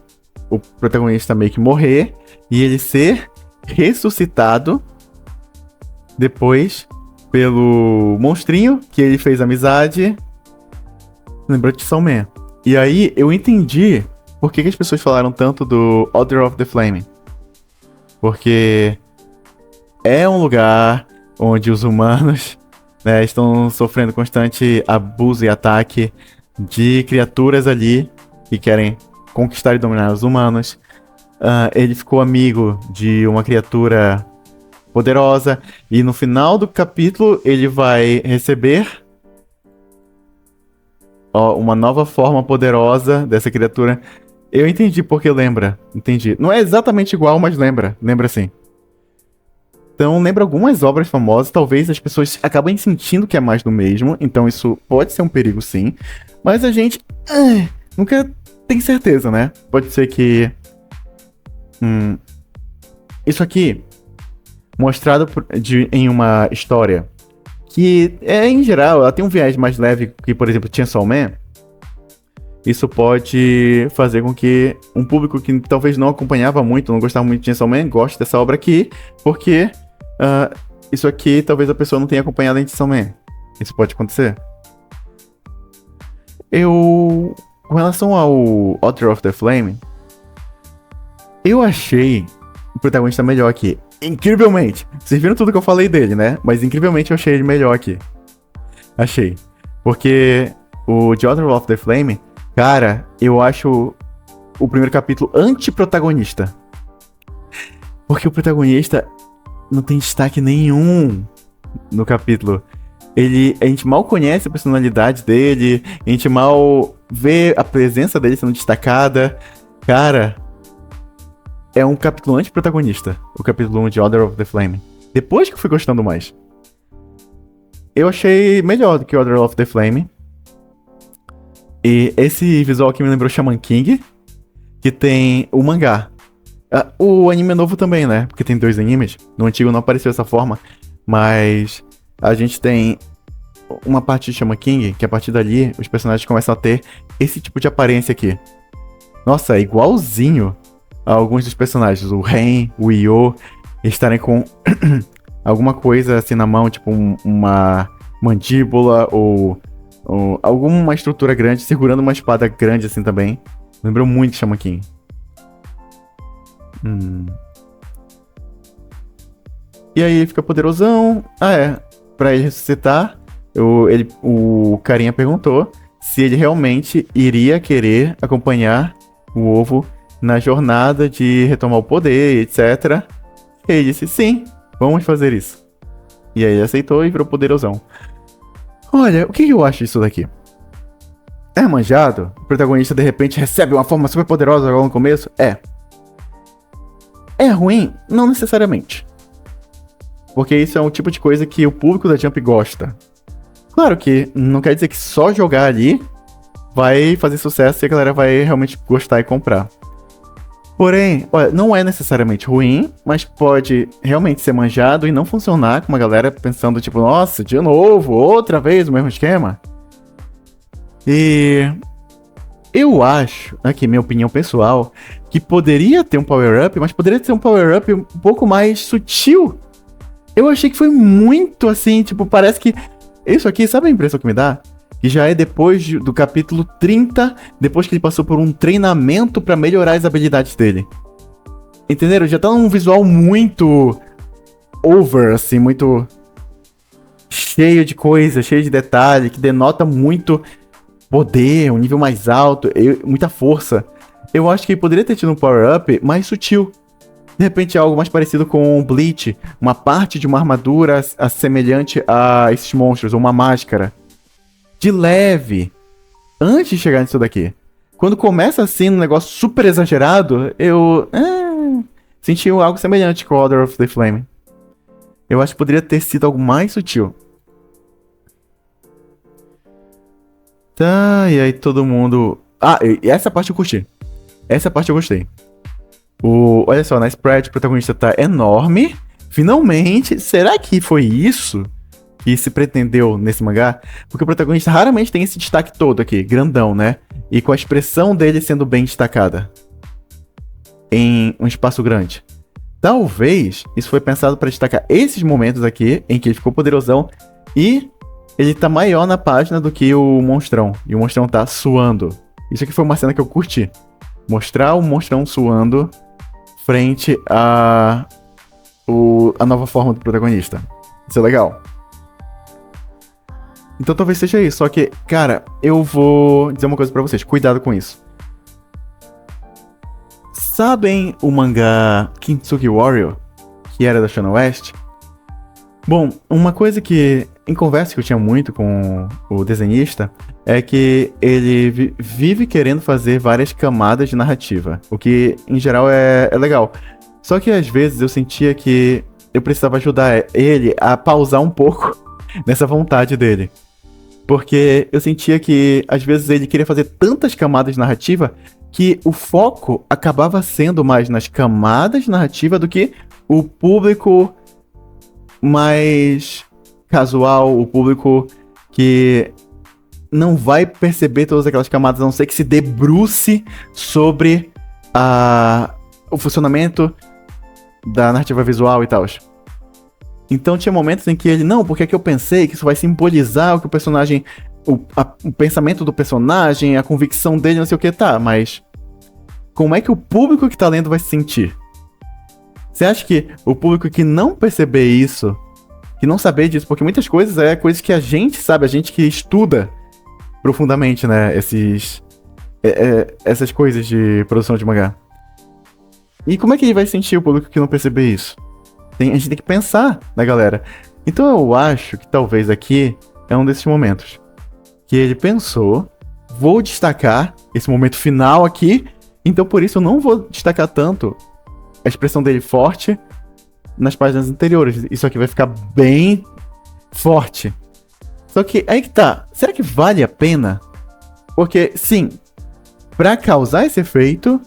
o protagonista meio que morrer e ele ser ressuscitado depois pelo monstrinho que ele fez amizade. Lembrou de Chainsaw Man. E aí eu entendi por que as pessoas falaram tanto do Order of the Flame. Porque é um lugar onde os humanos, né, estão sofrendo constante abuso e ataque de criaturas ali que querem conquistar e dominar os humanos. Ele ficou amigo de uma criatura poderosa e no final do capítulo ele vai receber uma nova forma poderosa dessa criatura. Eu entendi porque lembra. Entendi. Não é exatamente igual, mas lembra. Lembra sim. Então lembra algumas obras famosas. Talvez as pessoas acabem sentindo que é mais do mesmo. Então isso pode ser um perigo sim. Mas a gente nunca tem certeza, né? Pode ser que... isso aqui, mostrado em uma história que, em geral, ela tem um viés mais leve que, por exemplo, Chainsaw Man. Isso pode fazer com que um público que talvez não acompanhava muito, não gostava muito de Chainsaw Man, goste dessa obra aqui, porque isso aqui talvez a pessoa não tenha acompanhado em Chainsaw Man. Isso pode acontecer. Com relação ao Author of the Flame, eu achei o protagonista melhor aqui. Incrivelmente. Vocês viram tudo que eu falei dele, né? Mas incrivelmente eu achei ele melhor aqui. Achei. Porque o The Author of the Flame, cara, eu acho o primeiro capítulo anti-protagonista. Porque o protagonista não tem destaque nenhum no capítulo. A gente mal conhece a personalidade dele, a gente mal vê a presença dele sendo destacada. Cara, é um capítulo anti-protagonista, o capítulo 1 de Order of the Flame. Depois que eu fui gostando mais. Eu achei melhor do que Order of the Flame. E esse visual aqui me lembrou Shaman King, que tem o mangá. O anime é novo também, né? Porque tem 2 animes. No antigo não apareceu dessa forma, mas a gente tem uma parte de Shaman King, que a partir dali os personagens começam a ter esse tipo de aparência aqui. Nossa, é igualzinho a alguns dos personagens. O Ren, o Io, estarem com alguma coisa assim na mão, tipo uma mandíbula ou alguma estrutura grande, segurando uma espada grande assim também. Lembrou muito de Shaman King. E aí ele fica poderosão. Pra ele ressuscitar, o carinha perguntou se ele realmente iria querer acompanhar o ovo na jornada de retomar o poder, etc. E ele disse, sim, vamos fazer isso. E aí ele aceitou e virou poderosão. Olha, o que eu acho disso daqui? É manjado? O protagonista de repente recebe uma forma super poderosa logo no começo? É ruim? Não necessariamente. Porque isso é um tipo de coisa que o público da Jump gosta. Claro que não quer dizer que só jogar ali vai fazer sucesso e a galera vai realmente gostar e comprar. Porém, olha, não é necessariamente ruim, mas pode realmente ser manjado e não funcionar com uma galera pensando, tipo, nossa, de novo, outra vez o mesmo esquema. E eu acho, aqui minha opinião pessoal, que poderia ter um power-up, mas poderia ser um power-up um pouco mais sutil. Eu achei que foi muito assim, tipo, parece que isso aqui, sabe a impressão que me dá? Que já é depois do capítulo 30, depois que ele passou por um treinamento pra melhorar as habilidades dele. Entenderam? Já tá num visual muito over, assim, muito cheio de coisa, cheio de detalhe, que denota muito poder, um nível mais alto, muita força. Eu acho que poderia ter tido um power-up mais sutil. De repente algo mais parecido com um Bleach, uma parte de uma armadura semelhante a esses monstros, ou uma máscara. De leve, antes de chegar nisso daqui. Quando começa assim, um negócio super exagerado, eu senti algo semelhante com Order of the Flame. Eu acho que poderia ter sido algo mais sutil. Tá, e aí todo mundo... Ah, e essa parte eu curti. Essa parte eu gostei. Olha só, na spread o protagonista tá enorme. Finalmente, será que foi isso que se pretendeu nesse mangá? Porque o protagonista raramente tem esse destaque todo aqui, grandão, né? E com a expressão dele sendo bem destacada em um espaço grande. Talvez isso foi pensado para destacar esses momentos aqui, em que ele ficou poderosão, e ele tá maior na página do que o monstrão. E o monstrão tá suando. Isso aqui foi uma cena que eu curti. Mostrar o monstrão suando frente a nova forma do protagonista. Isso é legal. Então talvez seja isso. Só que, cara, eu vou dizer uma coisa pra vocês. Cuidado com isso. Sabem o mangá Kintsugi Warrior? Que era da Shonen West? Bom, uma coisa que, em conversa que eu tinha muito com o desenhista, é que ele vive querendo fazer várias camadas de narrativa, o que, em geral, é legal. Só que, às vezes, eu sentia que eu precisava ajudar ele a pausar um pouco nessa vontade dele. Porque eu sentia que, às vezes, ele queria fazer tantas camadas de narrativa que o foco acabava sendo mais nas camadas de narrativa do que o público mais casual, o público que não vai perceber todas aquelas camadas, a não ser que se debruce sobre o funcionamento da narrativa visual e tal. Então tinha momentos em que ele, não, porque é que eu pensei que isso vai simbolizar o que o personagem, o pensamento do personagem, a convicção dele, não sei o que, tá, mas como é que o público que tá lendo vai se sentir? Você acha que o público que não perceber isso, que não saber disso, porque muitas coisas é coisas que a gente sabe, a gente que estuda profundamente, né, essas coisas de produção de mangá. E como é que ele vai sentir o público que não perceber isso? A gente tem que pensar na galera. Então eu acho que talvez aqui é um desses momentos que ele pensou, vou destacar esse momento final aqui, então por isso eu não vou destacar tanto a expressão dele forte nas páginas anteriores. Isso aqui vai ficar bem forte. Só que aí que tá, será que vale a pena? Porque, sim, pra causar esse efeito,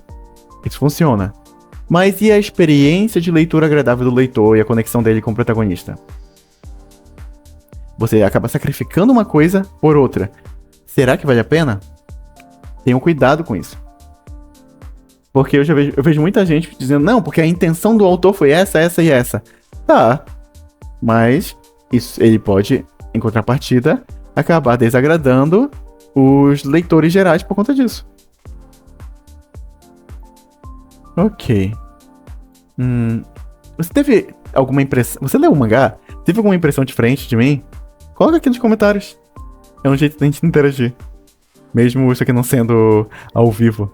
isso funciona. Mas e a experiência de leitura agradável do leitor e a conexão dele com o protagonista? Você acaba sacrificando uma coisa por outra. Será que vale a pena? Tenham cuidado com isso. Porque eu vejo muita gente dizendo, não, porque a intenção do autor foi essa, essa e essa. Tá. Mas isso, ele pode, em contrapartida, acabar desagradando os leitores gerais por conta disso. Ok. Você teve alguma impressão... Você leu o mangá? Teve alguma impressão diferente de mim? Coloca aqui nos comentários. É um jeito de a gente interagir. Mesmo isso aqui não sendo ao vivo.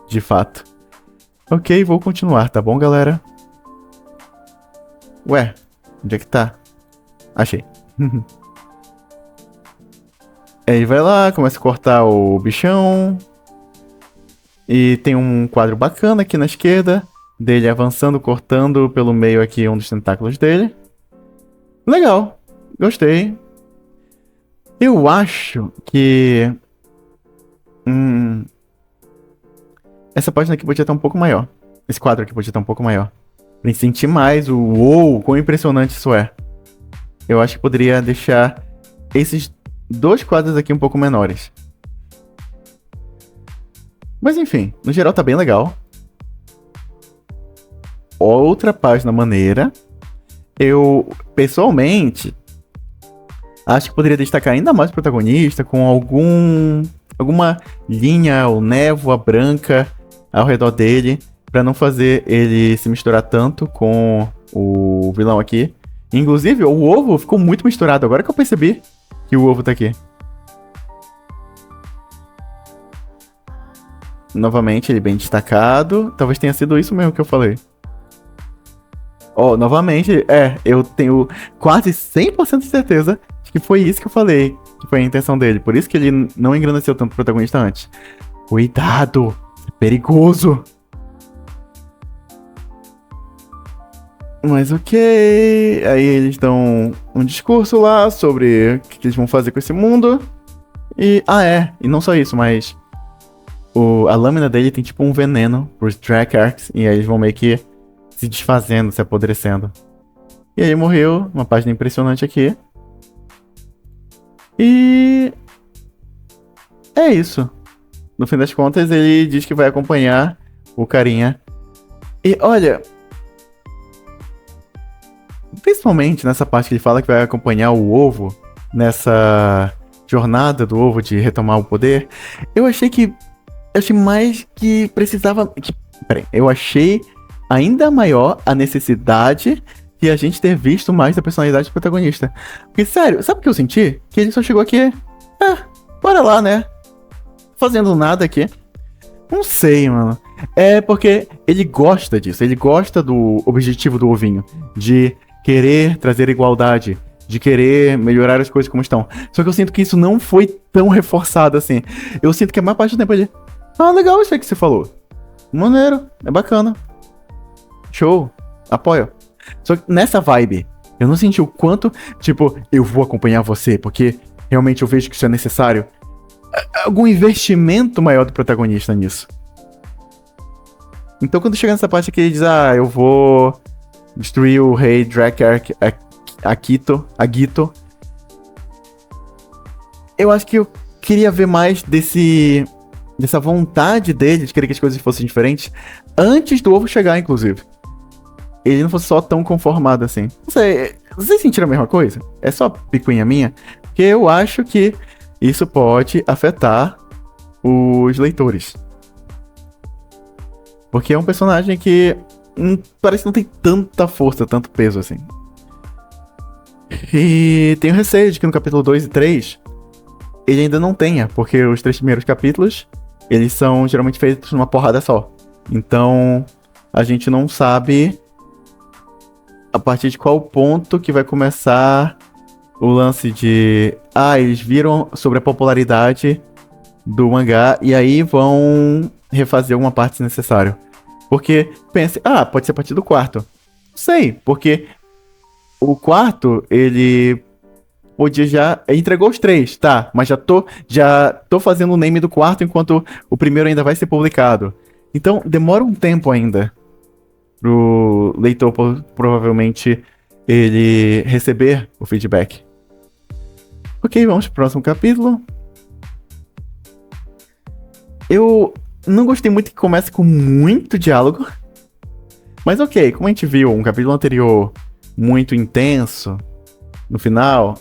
De fato. Ok, vou continuar, tá bom, galera? Ué, onde é que tá? Achei. Aí vai lá, começa a cortar o bichão. E tem um quadro bacana aqui na esquerda. Dele avançando, cortando pelo meio aqui um dos tentáculos dele. Legal, gostei. Eu acho que... essa página aqui podia estar um pouco maior. Esse quadro aqui podia estar um pouco maior. Pra gente sentir mais o uou, quão impressionante isso é. Eu acho que poderia deixar esses 2 quadros aqui um pouco menores. Mas enfim, no geral tá bem legal. Outra página maneira. Eu, pessoalmente, acho que poderia destacar ainda mais o protagonista com alguma linha ou névoa branca ao redor dele, pra não fazer ele se misturar tanto com o vilão aqui. Inclusive, o ovo ficou muito misturado, agora que eu percebi que o ovo tá aqui. Novamente, ele bem destacado. Talvez tenha sido isso mesmo que eu falei. Novamente, eu tenho quase 100% de certeza de que foi isso que eu falei, que foi a intenção dele. Por isso que ele não engrandeceu tanto o protagonista antes. Cuidado! É perigoso! Mas ok. Aí eles dão um discurso lá sobre o que eles vão fazer com esse mundo. E não só isso, mas a lâmina dele tem tipo um veneno pros Dracarys. E aí eles vão meio que se desfazendo, se apodrecendo. E aí morreu, uma página impressionante aqui. E é isso. No fim das contas, ele diz que vai acompanhar o carinha. E olha, principalmente nessa parte que ele fala que vai acompanhar o ovo, nessa jornada do ovo de retomar o poder, eu achei mais que precisava... eu achei ainda maior a necessidade de a gente ter visto mais da personalidade do protagonista. Porque, sério, sabe o que eu senti? Que ele só chegou aqui... bora lá, né? Fazendo nada aqui. Não sei, mano. É porque ele gosta disso. Ele gosta do objetivo do ovinho. De querer trazer igualdade. De querer melhorar as coisas como estão. Só que eu sinto que isso não foi tão reforçado assim. Eu sinto que a maior parte do tempo ele... legal isso aí que você falou. Maneiro. É bacana. Show. Apoio. Só que nessa vibe, eu não senti o quanto, tipo, eu vou acompanhar você, porque realmente eu vejo que isso é necessário. Algum investimento maior do protagonista nisso. Então quando chega nessa parte que ele diz, eu vou destruir o rei Dracar Agito, eu acho que eu queria ver mais dessa vontade dele de querer que as coisas fossem diferentes antes do ovo chegar, inclusive. Ele não fosse só tão conformado assim. Não sei, vocês sentiram a mesma coisa? É só picuinha minha? Porque eu acho que isso pode afetar os leitores. Porque é um personagem que parece que não tem tanta força, tanto peso assim. E tenho receio de que no capítulo 2 e 3 ele ainda não tenha, porque os 3 primeiros capítulos eles são geralmente feitos numa porrada só. Então a gente não sabe a partir de qual ponto que vai começar o lance de... eles viram sobre a popularidade do mangá e aí vão refazer alguma parte se necessário. Porque, pense, pode ser a partir do 4. Não sei, porque o 4, ele podia já... entregou os 3, tá, mas já tô fazendo o name do 4 enquanto o primeiro ainda vai ser publicado. Então, demora um tempo ainda pro leitor provavelmente ele receber o feedback. Ok, vamos pro próximo capítulo. Eu não gostei muito que comece com muito diálogo. Mas ok, como a gente viu um capítulo anterior muito intenso, no final,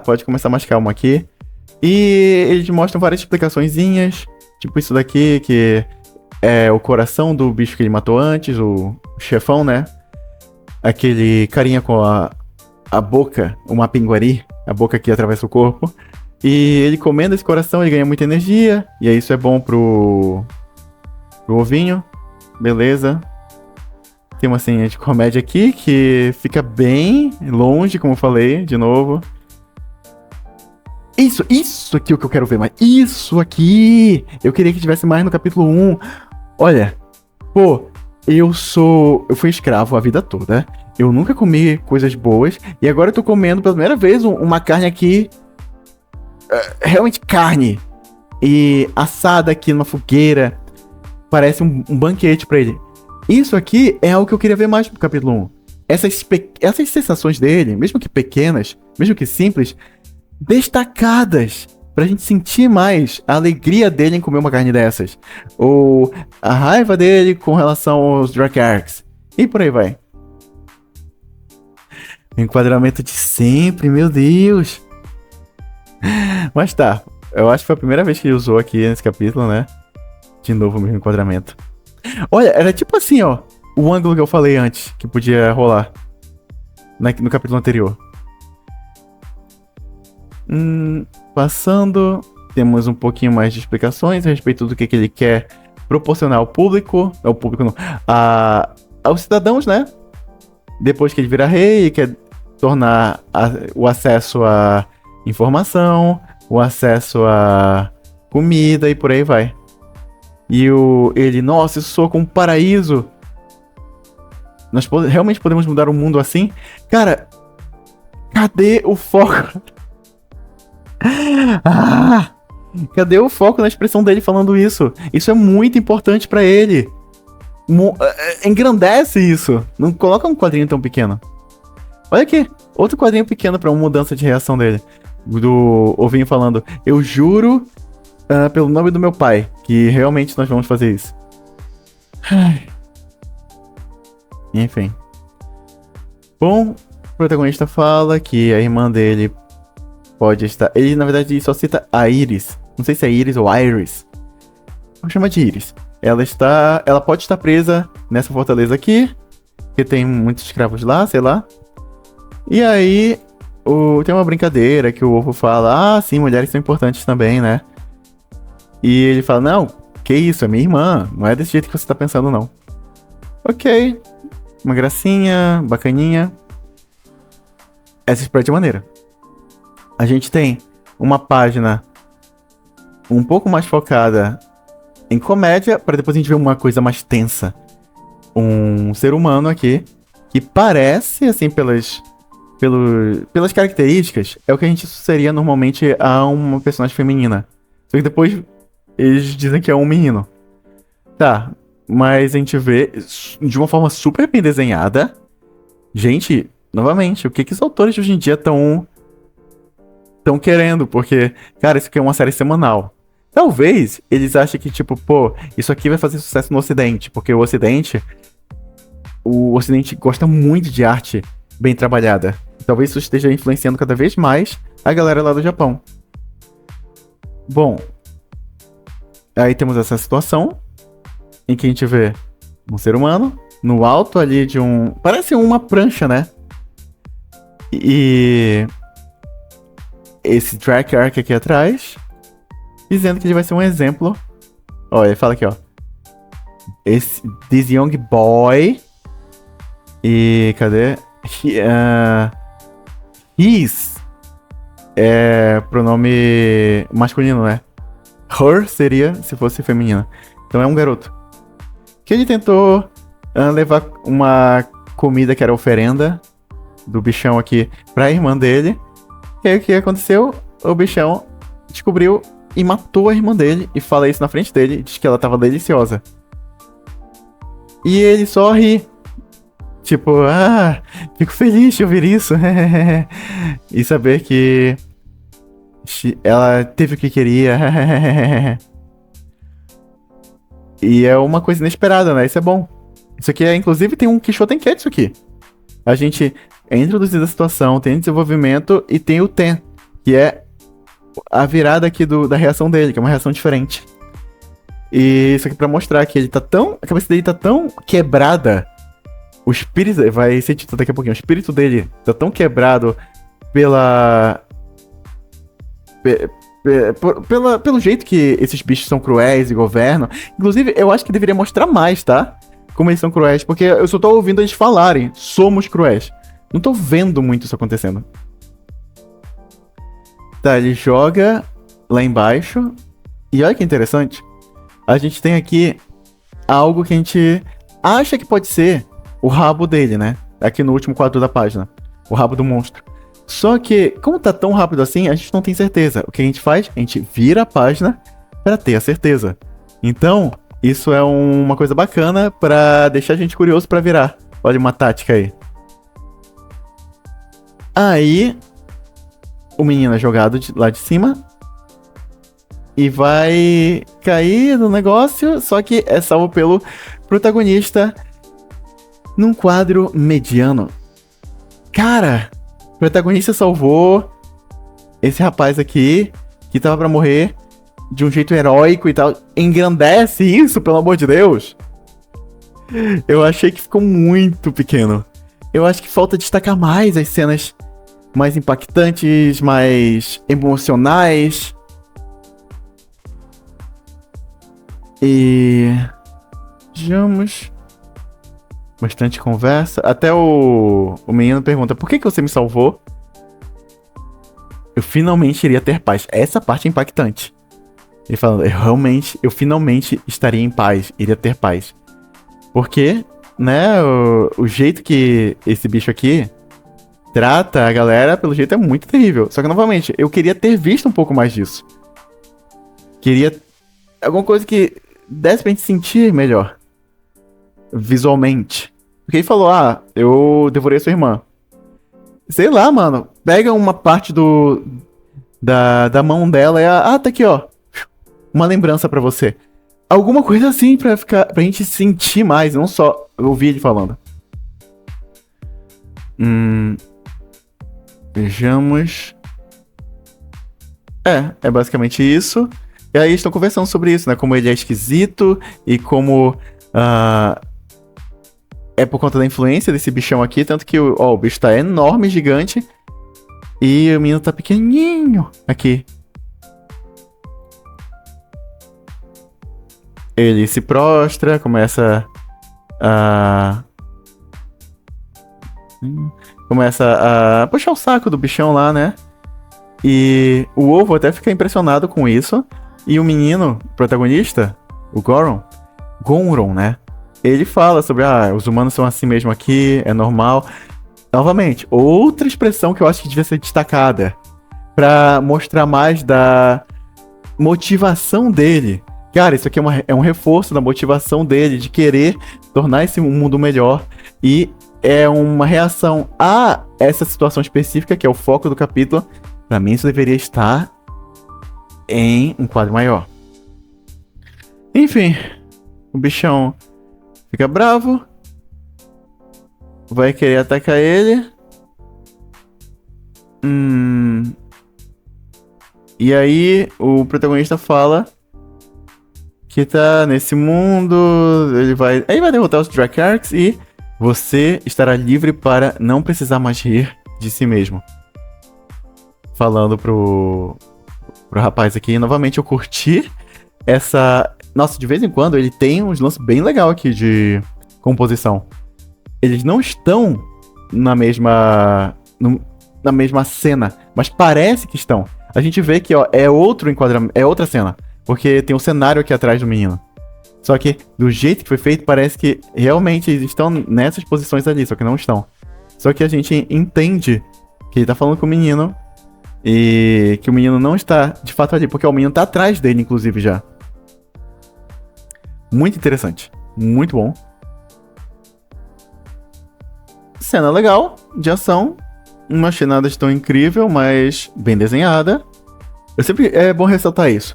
pode começar mais calmo aqui. E eles mostram várias explicaçõezinhas, tipo isso daqui, que é o coração do bicho que ele matou antes, o chefão, né? Aquele carinha com a boca, uma pinguari, a boca que atravessa o corpo. E ele comendo esse coração, ele ganha muita energia. E aí isso é bom pro ovinho. Beleza. Tem uma cena de comédia aqui que fica bem longe, como eu falei, de novo. Isso aqui é o que eu quero ver mais. Isso aqui! Eu queria que tivesse mais no capítulo 1. Olha, eu fui escravo a vida toda. Eu nunca comi coisas boas. E agora eu tô comendo pela primeira vez uma carne aqui realmente carne e assada aqui numa fogueira. Parece um banquete pra ele. Isso aqui é algo que eu queria ver mais pro capítulo 1. Essas sensações dele, mesmo que pequenas, mesmo que simples, destacadas, pra gente sentir mais a alegria dele em comer uma carne dessas. Ou a raiva dele com relação aos Dracarys. E por aí vai. Enquadramento de sempre, meu Deus. Mas tá, eu acho que foi a primeira vez que ele usou aqui nesse capítulo, né? De novo o mesmo enquadramento. Olha, era tipo assim, ó. O ângulo que eu falei antes, que podia rolar no capítulo anterior. Passando, temos um pouquinho mais de explicações a respeito do que ele quer proporcionar ao público. Ao público não. Aos cidadãos, né? Depois que ele vira rei, quer tornar o acesso à informação, o acesso à comida e por aí vai. E ele, nossa, isso soa como um paraíso. Nós realmente podemos mudar o mundo assim? Cara, cadê o foco? Cadê o foco na expressão dele falando isso? Isso é muito importante pra ele. Engrandece isso. Não coloca um quadrinho tão pequeno. Olha aqui, outro quadrinho pequeno pra uma mudança de reação dele. Do Ovinho falando, eu juro pelo nome do meu pai que realmente nós vamos fazer isso. Enfim. Bom, o protagonista fala que a irmã dele pode estar... Ele, na verdade, só cita a Iris. Não sei se é Iris ou Iris. Vamos chamar de Iris. Ela pode estar presa nessa fortaleza aqui, que tem muitos escravos lá, sei lá. E aí, tem uma brincadeira que o Ovo fala, sim, mulheres são importantes também, né? E ele fala, não, que isso, é minha irmã, não é desse jeito que você tá pensando, não. Ok, uma gracinha, bacaninha. Essa spread é maneira. A gente tem uma página um pouco mais focada em comédia, para depois a gente ver uma coisa mais tensa. Um ser humano aqui, que parece, assim, pelas características, é o que a gente associaria normalmente a uma personagem feminina. Só que depois eles dizem que é um menino. Tá, mas a gente vê de uma forma super bem desenhada. Gente, novamente, o que os autores de hoje em dia estão querendo? Porque, cara, isso aqui é uma série semanal. Talvez eles achem que, tipo, pô, isso aqui vai fazer sucesso no Ocidente, porque o Ocidente gosta muito de arte bem trabalhada. Talvez isso esteja influenciando cada vez mais a galera lá do Japão. Bom, aí temos essa situação em que a gente vê um ser humano no alto ali de parece uma prancha, né? E esse Dracarys aqui atrás, dizendo que ele vai ser um exemplo. Ó, ele fala aqui, ó. This young boy. E cadê? His é pronome masculino, né? Her seria se fosse feminina. Então é um garoto. Que ele tentou levar uma comida que era oferenda do bichão aqui pra irmã dele. E aí o que aconteceu? O bichão descobriu e matou a irmã dele. E fala isso na frente dele. Diz que ela tava deliciosa. E ele só ri. Tipo, fico feliz de ouvir isso. E saber que ela teve o que queria. E é uma coisa inesperada, né? Isso é bom. Isso aqui inclusive, tem um Quixote isso aqui. A gente é introduzido a situação, tem desenvolvimento e tem o Ten, que é a virada aqui da reação dele, que é uma reação diferente. E isso aqui pra mostrar que a cabeça dele tá tão quebrada. O espírito, vai ser dito daqui a pouquinho, o espírito dele tá tão quebrado pelo jeito que esses bichos são cruéis e governam. Inclusive, eu acho que deveria mostrar mais, tá? Como eles são cruéis, porque eu só tô ouvindo eles falarem, somos cruéis. Não tô vendo muito isso acontecendo. Tá, ele joga lá embaixo. E olha que interessante. A gente tem aqui algo que a gente acha que pode ser o rabo dele, né? Aqui no último quadro da página. O rabo do monstro. Só que, como tá tão rápido assim, a gente não tem certeza. O que a gente faz? A gente vira a página pra ter a certeza. Então, isso é uma coisa bacana pra deixar a gente curioso pra virar. Olha uma tática aí. Aí, o menino é jogado lá de cima e vai cair no negócio, só que é salvo pelo protagonista num quadro mediano. Cara, o protagonista salvou esse rapaz aqui, que tava pra morrer, de um jeito heróico e tal. Engrandece isso, pelo amor de Deus. Eu achei que ficou muito pequeno. Eu acho que falta destacar mais as cenas mais impactantes, mais emocionais. E... vejamos... bastante conversa. Até o menino pergunta, por que você me salvou? Eu finalmente iria ter paz. Essa parte é impactante. Ele falando, eu finalmente estaria em paz, iria ter paz. Porque, né, o jeito que esse bicho aqui trata a galera, pelo jeito, é muito terrível. Só que, novamente, eu queria ter visto um pouco mais disso. Queria alguma coisa que desse pra gente sentir melhor. Visualmente. Porque ele falou, eu devorei a sua irmã. Sei lá, mano. Pega uma parte da mão dela e... tá aqui, ó. Uma lembrança pra você. Alguma coisa assim pra gente sentir mais, não só ouvir ele falando. Vejamos. É basicamente isso. E aí estão conversando sobre isso, né? Como ele é esquisito e como... é por conta da influência desse bichão aqui, tanto que o bicho tá enorme, gigante. E o menino tá pequenininho aqui. Ele se prostra, começa a puxar o saco do bichão lá, né? E o ovo até fica impressionado com isso. E o menino, protagonista, o Gonron, né? Ele fala sobre, os humanos são assim mesmo aqui, é normal. Novamente, outra expressão que eu acho que devia ser destacada pra mostrar mais da motivação dele. Cara, isso aqui é um reforço da motivação dele, de querer tornar esse mundo melhor. E é uma reação a essa situação específica, que é o foco do capítulo. Pra mim, isso deveria estar em um quadro maior. Enfim, o bichão fica bravo. Vai querer atacar ele. E aí, o protagonista fala que tá nesse mundo, ele vai derrotar os Dracarys e você estará livre para não precisar mais rir de si mesmo. Falando pro rapaz aqui, novamente eu curti essa... Nossa, de vez em quando ele tem uns lances bem legal aqui de composição. Eles não estão na mesma cena, mas parece que estão. A gente vê que, é outro enquadramento, é outra cena. Porque tem um cenário aqui atrás do menino. Só que, do jeito que foi feito, parece que realmente eles estão nessas posições ali, só que não estão. Só que a gente entende que ele tá falando com o menino e que o menino não está, de fato, ali, porque o menino tá atrás dele, inclusive, já. Muito interessante. Muito bom. Cena legal, de ação. Uma chinada tão incrível, mas bem desenhada. É bom ressaltar isso.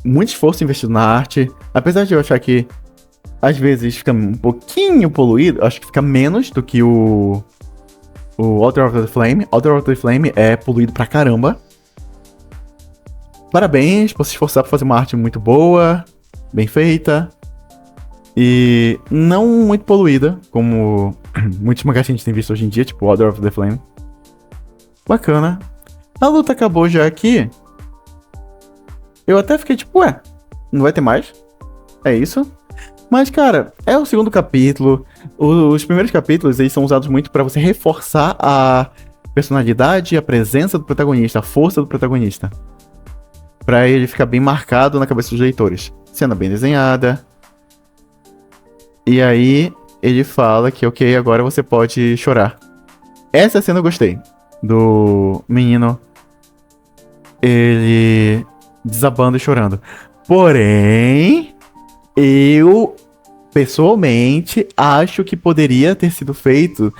Muito esforço investido na arte. Apesar de eu achar que às vezes fica um pouquinho poluído, acho que fica menos do que o Altar of the Flame. Altar of the Flame é poluído pra caramba. Parabéns por se esforçar pra fazer uma arte muito boa, bem feita. E não muito poluída, como muitos mangás que a gente tem visto hoje em dia, tipo Altar of the Flame. Bacana. A luta acabou já aqui. Eu até fiquei tipo, não vai ter mais? É isso? Mas, cara, é o segundo capítulo. Os primeiros capítulos, eles são usados muito pra você reforçar a personalidade, a presença do protagonista, a força do protagonista. Pra ele ficar bem marcado na cabeça dos leitores. Cena bem desenhada. E aí, ele fala que, ok, agora você pode chorar. Essa cena eu gostei. do menino ele desabando e chorando. Porém, eu pessoalmente acho que poderia ter sido feito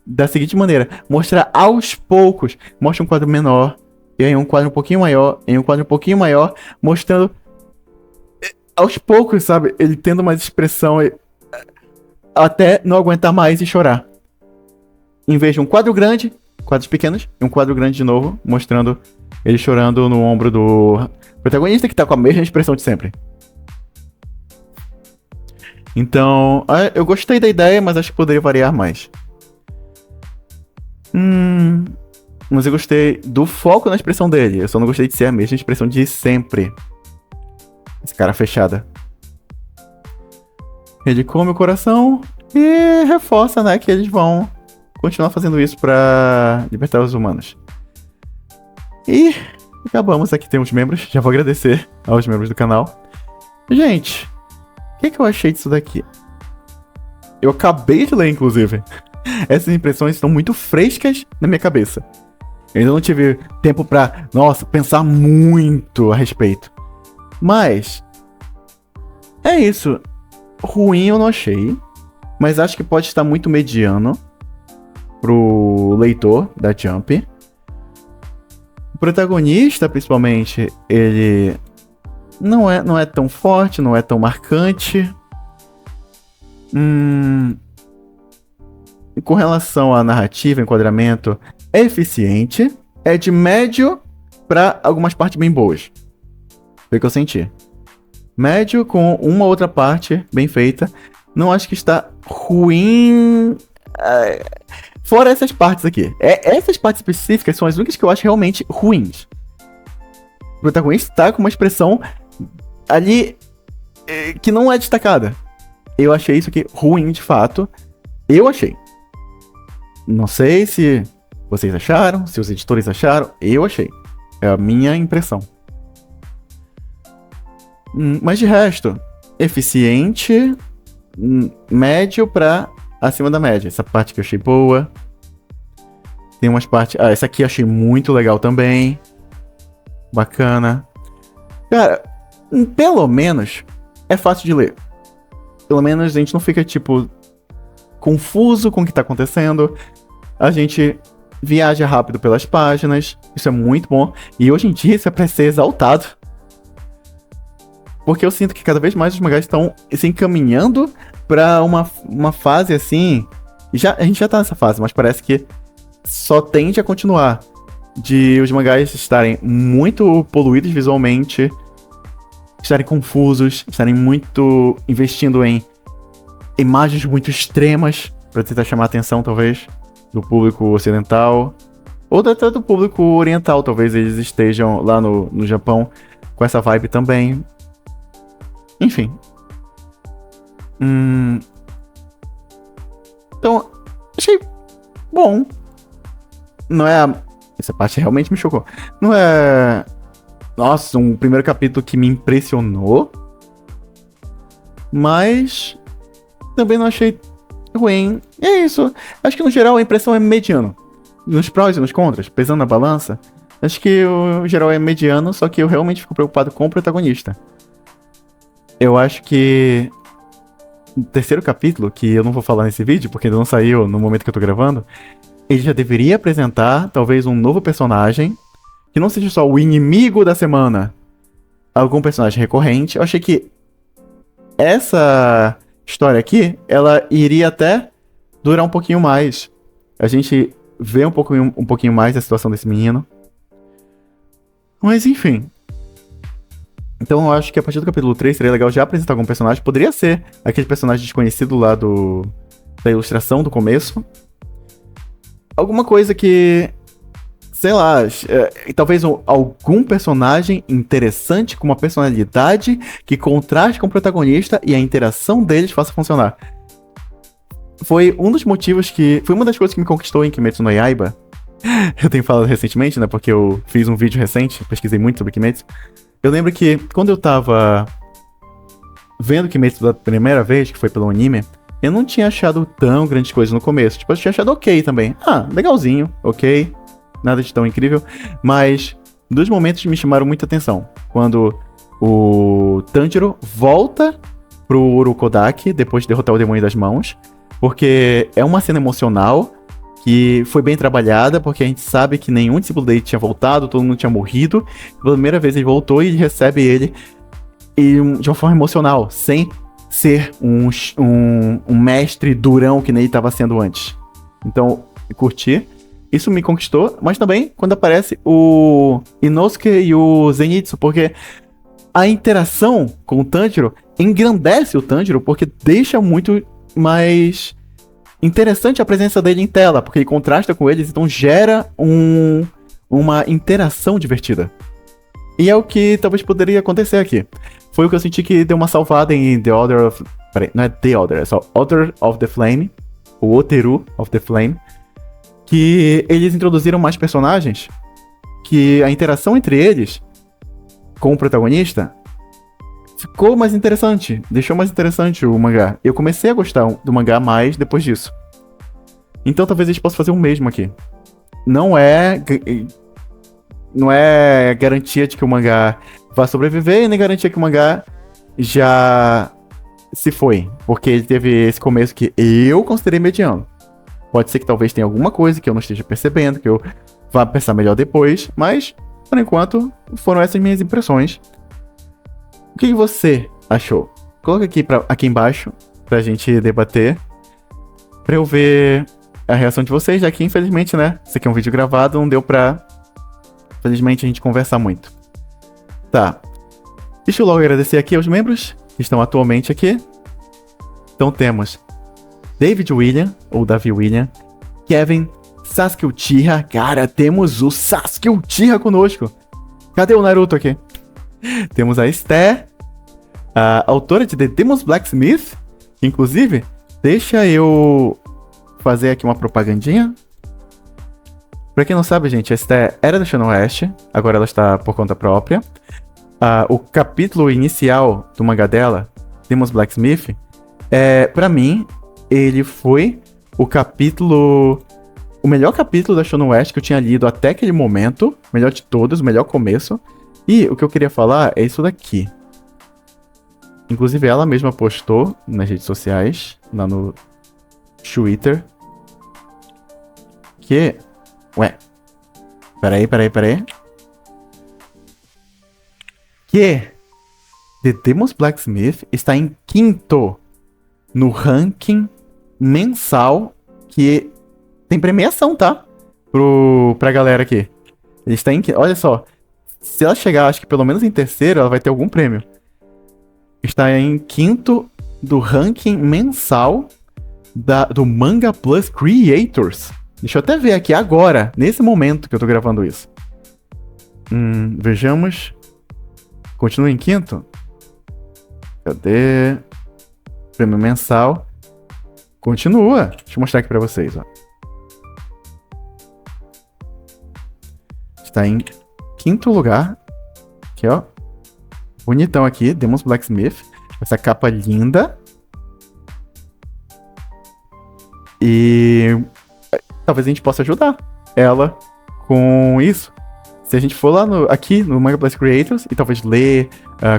da seguinte maneira: mostrar aos poucos, mostra um quadro menor, e aí um quadro um pouquinho maior, e um quadro um pouquinho maior, mostrando aos poucos, sabe? Ele tendo mais expressão até não aguentar mais e chorar. Em vez de um quadro grande, quadros pequenos, e um quadro grande de novo, mostrando ele chorando no ombro do protagonista, que tá com a mesma expressão de sempre. Então, eu gostei da ideia, mas acho que poderia variar mais. Mas eu gostei do foco na expressão dele. Eu só não gostei de ser a mesma expressão de sempre. Essa cara fechada. Ele come o coração e reforça, né, que eles vão continuar fazendo isso pra libertar os humanos. E acabamos. Aqui temos membros. Já vou agradecer aos membros do canal. Gente, o que eu achei disso daqui? Eu acabei de ler, inclusive. Essas impressões estão muito frescas na minha cabeça. Eu ainda não tive tempo pra, pensar muito a respeito. Mas é isso. Ruim eu não achei, mas acho que pode estar muito mediano pro leitor da Jump. O protagonista, principalmente, ele não é tão forte, não é tão marcante. Com relação à narrativa, enquadramento, é eficiente, é de médio pra algumas partes bem boas. Foi o que eu senti. Médio com uma outra parte bem feita. Não acho que está ruim. Fora essas partes aqui. Essas partes específicas são as únicas que eu acho realmente ruins. O protagonista tá com uma expressão ali que não é destacada. Eu achei isso aqui ruim, de fato. Eu achei. Não sei se vocês acharam, se os editores acharam. Eu achei. É a minha impressão. Mas de resto, eficiente, médio pra acima da média. Essa parte que eu achei boa. Tem umas partes... essa aqui eu achei muito legal também. Bacana. Cara, pelo menos é fácil de ler. Pelo menos a gente não fica, confuso com o que tá acontecendo. A gente viaja rápido pelas páginas. Isso é muito bom. E hoje em dia isso é pra ser exaltado. Porque eu sinto que cada vez mais os mangás estão se encaminhando pra uma fase assim... a gente já tá nessa fase, mas parece que só tende a continuar. De os mangás estarem muito poluídos visualmente, estarem confusos, estarem muito investindo em imagens muito extremas pra tentar chamar a atenção, talvez, do público ocidental. Ou até do público oriental, talvez eles estejam lá no Japão com essa vibe também. Enfim. Então, achei bom. Não é... Essa parte realmente me chocou. Não é... Nossa, um primeiro capítulo que me impressionou. Mas... também não achei ruim. E é isso. Acho que no geral a impressão é mediano. Nos prós e nos contras, pesando na balança, acho que o geral é mediano, só que eu realmente fico preocupado com o protagonista. Eu acho que o terceiro capítulo, que eu não vou falar nesse vídeo, porque ainda não saiu no momento que eu tô gravando, ele já deveria apresentar, talvez, um novo personagem, que não seja só o inimigo da semana, algum personagem recorrente. Eu achei que essa história aqui, ela iria até durar um pouquinho mais. A gente vê um pouquinho mais da situação desse menino. Mas, enfim... Então eu acho que a partir do capítulo 3 seria legal já apresentar algum personagem. Poderia ser aquele personagem desconhecido lá da ilustração do começo. Alguma coisa que... sei lá... talvez algum personagem interessante com uma personalidade que contraste com o protagonista e a interação deles faça funcionar. Foi um dos motivos que... Foi uma das coisas que me conquistou em Kimetsu no Yaiba. Eu tenho falado recentemente, né? Porque eu fiz um vídeo recente, pesquisei muito sobre Kimetsu. Eu lembro que quando eu tava vendo Kimetsu da primeira vez, que foi pelo anime, eu não tinha achado tão grandes coisas no começo. Eu tinha achado ok também. Legalzinho, ok. nada de tão incrível, mas 2 momentos me chamaram muita atenção. Quando o Tanjiro volta pro Urokodaki, depois de derrotar o Demônio das Mãos, porque é uma cena emocional que foi bem trabalhada, porque a gente sabe que nenhum discípulo dele tinha voltado, todo mundo tinha morrido. Pela primeira vez ele voltou e recebe ele de uma forma emocional, sem ser um mestre durão que nem ele estava sendo antes. Então, curti. Isso me conquistou, mas também quando aparece o Inosuke e o Zenitsu, porque a interação com o Tanjiro engrandece o Tanjiro, porque deixa muito mais interessante a presença dele em tela, porque ele contrasta com eles, então gera uma interação divertida. E é o que talvez poderia acontecer aqui. Foi o que eu senti que deu uma salvada em The Order of... Peraí, não é The Order, é só Order of the Flame, o Oteru of the Flame, que eles introduziram mais personagens, que a interação entre eles com o protagonista ficou mais interessante, deixou mais interessante o mangá. Eu comecei a gostar do mangá mais depois disso. Então talvez eles possam fazer o mesmo aqui. Não é garantia de que o mangá vai sobreviver, e nem garantia que o mangá já se foi. Porque ele teve esse começo que eu considerei mediano. Pode ser que talvez tenha alguma coisa que eu não esteja percebendo, que eu vá pensar melhor depois, mas, por enquanto, foram essas minhas impressões. O que você achou? Coloca aqui embaixo pra gente debater, pra eu ver a reação de vocês, já que infelizmente, né, isso aqui é um vídeo gravado, não deu pra, infelizmente, a gente conversar muito. Tá. Deixa eu logo agradecer aqui aos membros que estão atualmente aqui. Então temos David William, ou Davi William, Kevin, Sasuke Uchiha. Cara, temos o Sasuke Uchiha conosco. Cadê o Naruto aqui? Temos a Esther, a autora de The Demon's Blacksmith, que inclusive, deixa eu fazer aqui uma propagandinha. Pra quem não sabe, gente, a Esther era da Shonen West, agora ela está por conta própria. O capítulo inicial do mangá dela, Demon's Blacksmith, pra mim, ele foi o melhor capítulo da Shonen West que eu tinha lido até aquele momento, o melhor de todos, o melhor começo. E o que eu queria falar é isso daqui. Inclusive ela mesma postou nas redes sociais, lá no Twitter, que... Ué, peraí. Que The Demon's Blacksmith está em 5º no ranking mensal, que tem premiação, tá? Pra galera aqui. Ele está em... Olha só, se ela chegar, acho que pelo menos em 3º, ela vai ter algum prêmio. Está em 5º do ranking mensal do Manga Plus Creators. Deixa eu até ver aqui agora, nesse momento que eu tô gravando isso. Vejamos. Continua em 5º? Cadê? Prêmio mensal. Continua. Deixa eu mostrar aqui pra vocês, ó. Está em 5º lugar. Aqui, ó. Bonitão aqui, Demon's Blacksmith. Essa capa linda. E... talvez a gente possa ajudar ela com isso. Se a gente for lá aqui no Manga Plus Creators e talvez ler,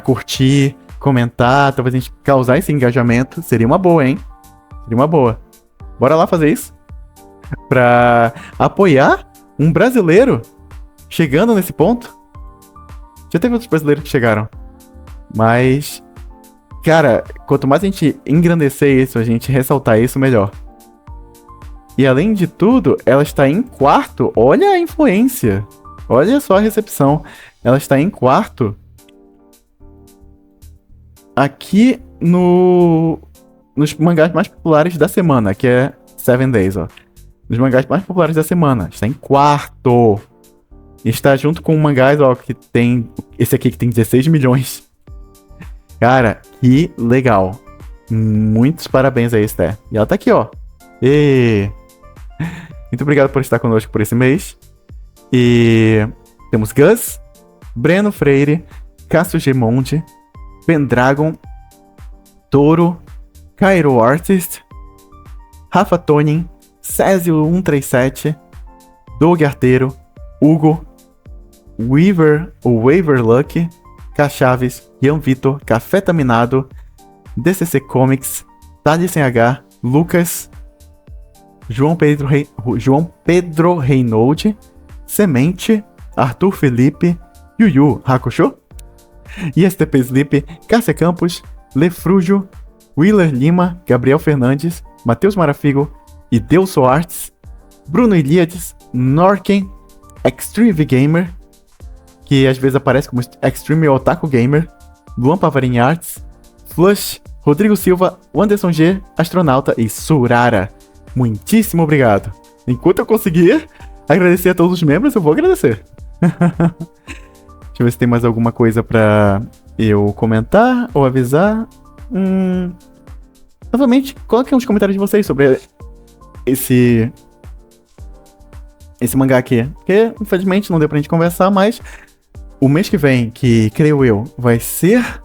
curtir, comentar, talvez a gente causar esse engajamento, seria uma boa, hein? Seria uma boa. Bora lá fazer isso? Pra apoiar um brasileiro chegando nesse ponto. Já teve outros brasileiros que chegaram. Mas, cara, quanto mais a gente engrandecer isso, a gente ressaltar isso, melhor. E além de tudo, ela está em 4º. Olha a influência. Olha só a recepção. Ela está em 4º. Aqui nos mangás mais populares da semana, que é 7 Days, ó. Nos mangás mais populares da semana. Está em 4º. Está junto com mangás, ó, que tem... Esse aqui que tem 16 milhões. Cara, que legal. Muitos parabéns aí, Esther. E ela tá aqui, ó. Muito obrigado por estar conosco por esse mês. E temos Gus, Breno Freire, Cássio Gemonte, Pendragon, Toro, Cairo Artist, Rafa Tonin, Césio 137, Doug Arteiro, Hugo, Weaver, ou Waver Luck, K. Chaves, Ian Vitor, Cafetaminado, DCC Comics, Thales sem H, Lucas, João Pedro Reynold, Semente, Arthur Felipe, Yuyu Hakusho, ISTP Sleep, Cássia Campos, Lefrujo, Willer Lima, Gabriel Fernandes, Matheus Marafigo, Idelso Arts, Bruno Iliades, Norken, Extreme Gamer, que às vezes aparece como Extreme Otaku Gamer, Luan Pavarin Arts, Flush, Rodrigo Silva, Anderson G, Astronauta e Surara. Muitíssimo obrigado. Enquanto eu conseguir agradecer a todos os membros, eu vou agradecer. Deixa eu ver se tem mais alguma coisa pra eu comentar ou avisar. Novamente, coloquem uns comentários de vocês sobre esse mangá aqui. Porque, infelizmente, não deu pra gente conversar, mas o mês que vem, que creio eu, vai ser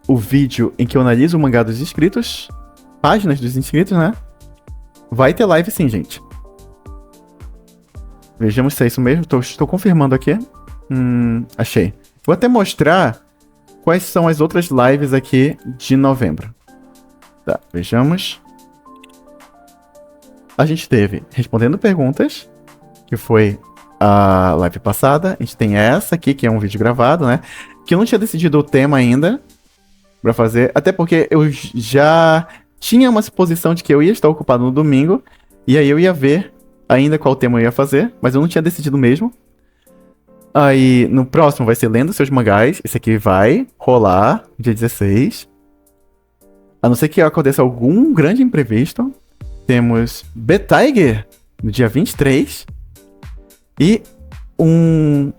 o vídeo em que eu analiso o mangá dos inscritos, páginas dos inscritos, né? Vai ter live sim, gente. Vejamos se é isso mesmo. Estou confirmando aqui. Achei. Vou até mostrar quais são as outras lives aqui de novembro. Tá, vejamos. A gente teve Respondendo Perguntas, que foi a live passada. A gente tem essa aqui, que é um vídeo gravado, né? Que eu não tinha decidido o tema ainda pra fazer. Até porque eu já tinha uma suposição de que eu ia estar ocupado no domingo. E aí eu ia ver ainda qual tema eu ia fazer, mas eu não tinha decidido mesmo. Aí, no próximo vai ser Lendo Seus Mangás. Esse aqui vai rolar dia 16. A não ser que aconteça algum grande imprevisto. Temos B-Tiger no dia 23. E um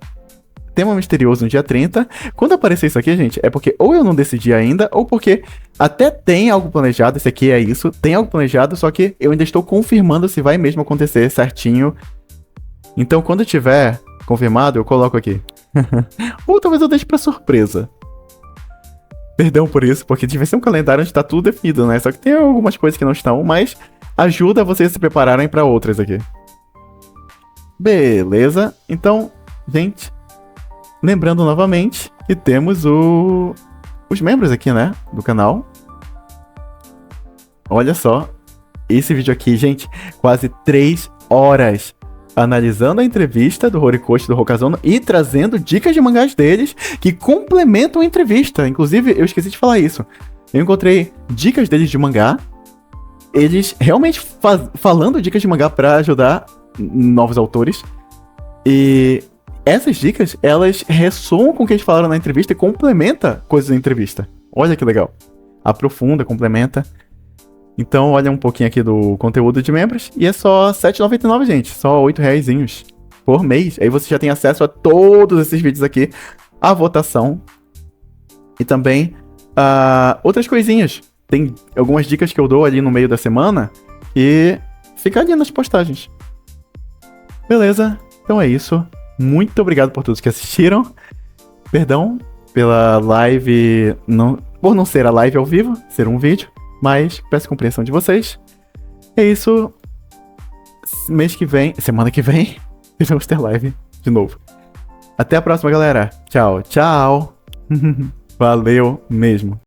tema misterioso no dia 30. Quando aparecer isso aqui, gente, é porque ou eu não decidi ainda, ou porque até tem algo planejado. Esse aqui é isso, tem algo planejado, só que eu ainda estou confirmando se vai mesmo acontecer certinho. Então, quando tiver confirmado, eu coloco aqui. Ou talvez eu deixe pra surpresa. Perdão por isso, porque devia ser um calendário onde tá tudo definido, né? Só que tem algumas coisas que não estão, mas ajuda vocês a se prepararem pra outras aqui. Beleza, então, gente, lembrando novamente que temos os membros aqui, né, do canal. Olha só, esse vídeo aqui, gente, quase 3 horas analisando a entrevista do Horikoshi e do Hokazono e trazendo dicas de mangás deles que complementam a entrevista. Inclusive, eu esqueci de falar isso. Eu encontrei dicas deles de mangá, eles realmente falando dicas de mangá pra ajudar novos autores. E essas dicas, elas ressoam com o que eles falaram na entrevista e complementa coisas da entrevista. Olha que legal. Aprofunda, complementa. Então, olha um pouquinho aqui do conteúdo de membros. E é só R$ 7,99, gente. Só R$ 8,00 por mês. Aí você já tem acesso a todos esses vídeos aqui. A votação. E também outras coisinhas. Tem algumas dicas que eu dou ali no meio da semana. E fica ali nas postagens. Beleza? Então é isso. Muito obrigado por todos que assistiram. Perdão pela live... por não ser a live ao vivo. Ser um vídeo. Mas peço compreensão de vocês. É isso. Semana que vem, vamos ter live de novo. Até a próxima, galera. Tchau, tchau. Valeu mesmo.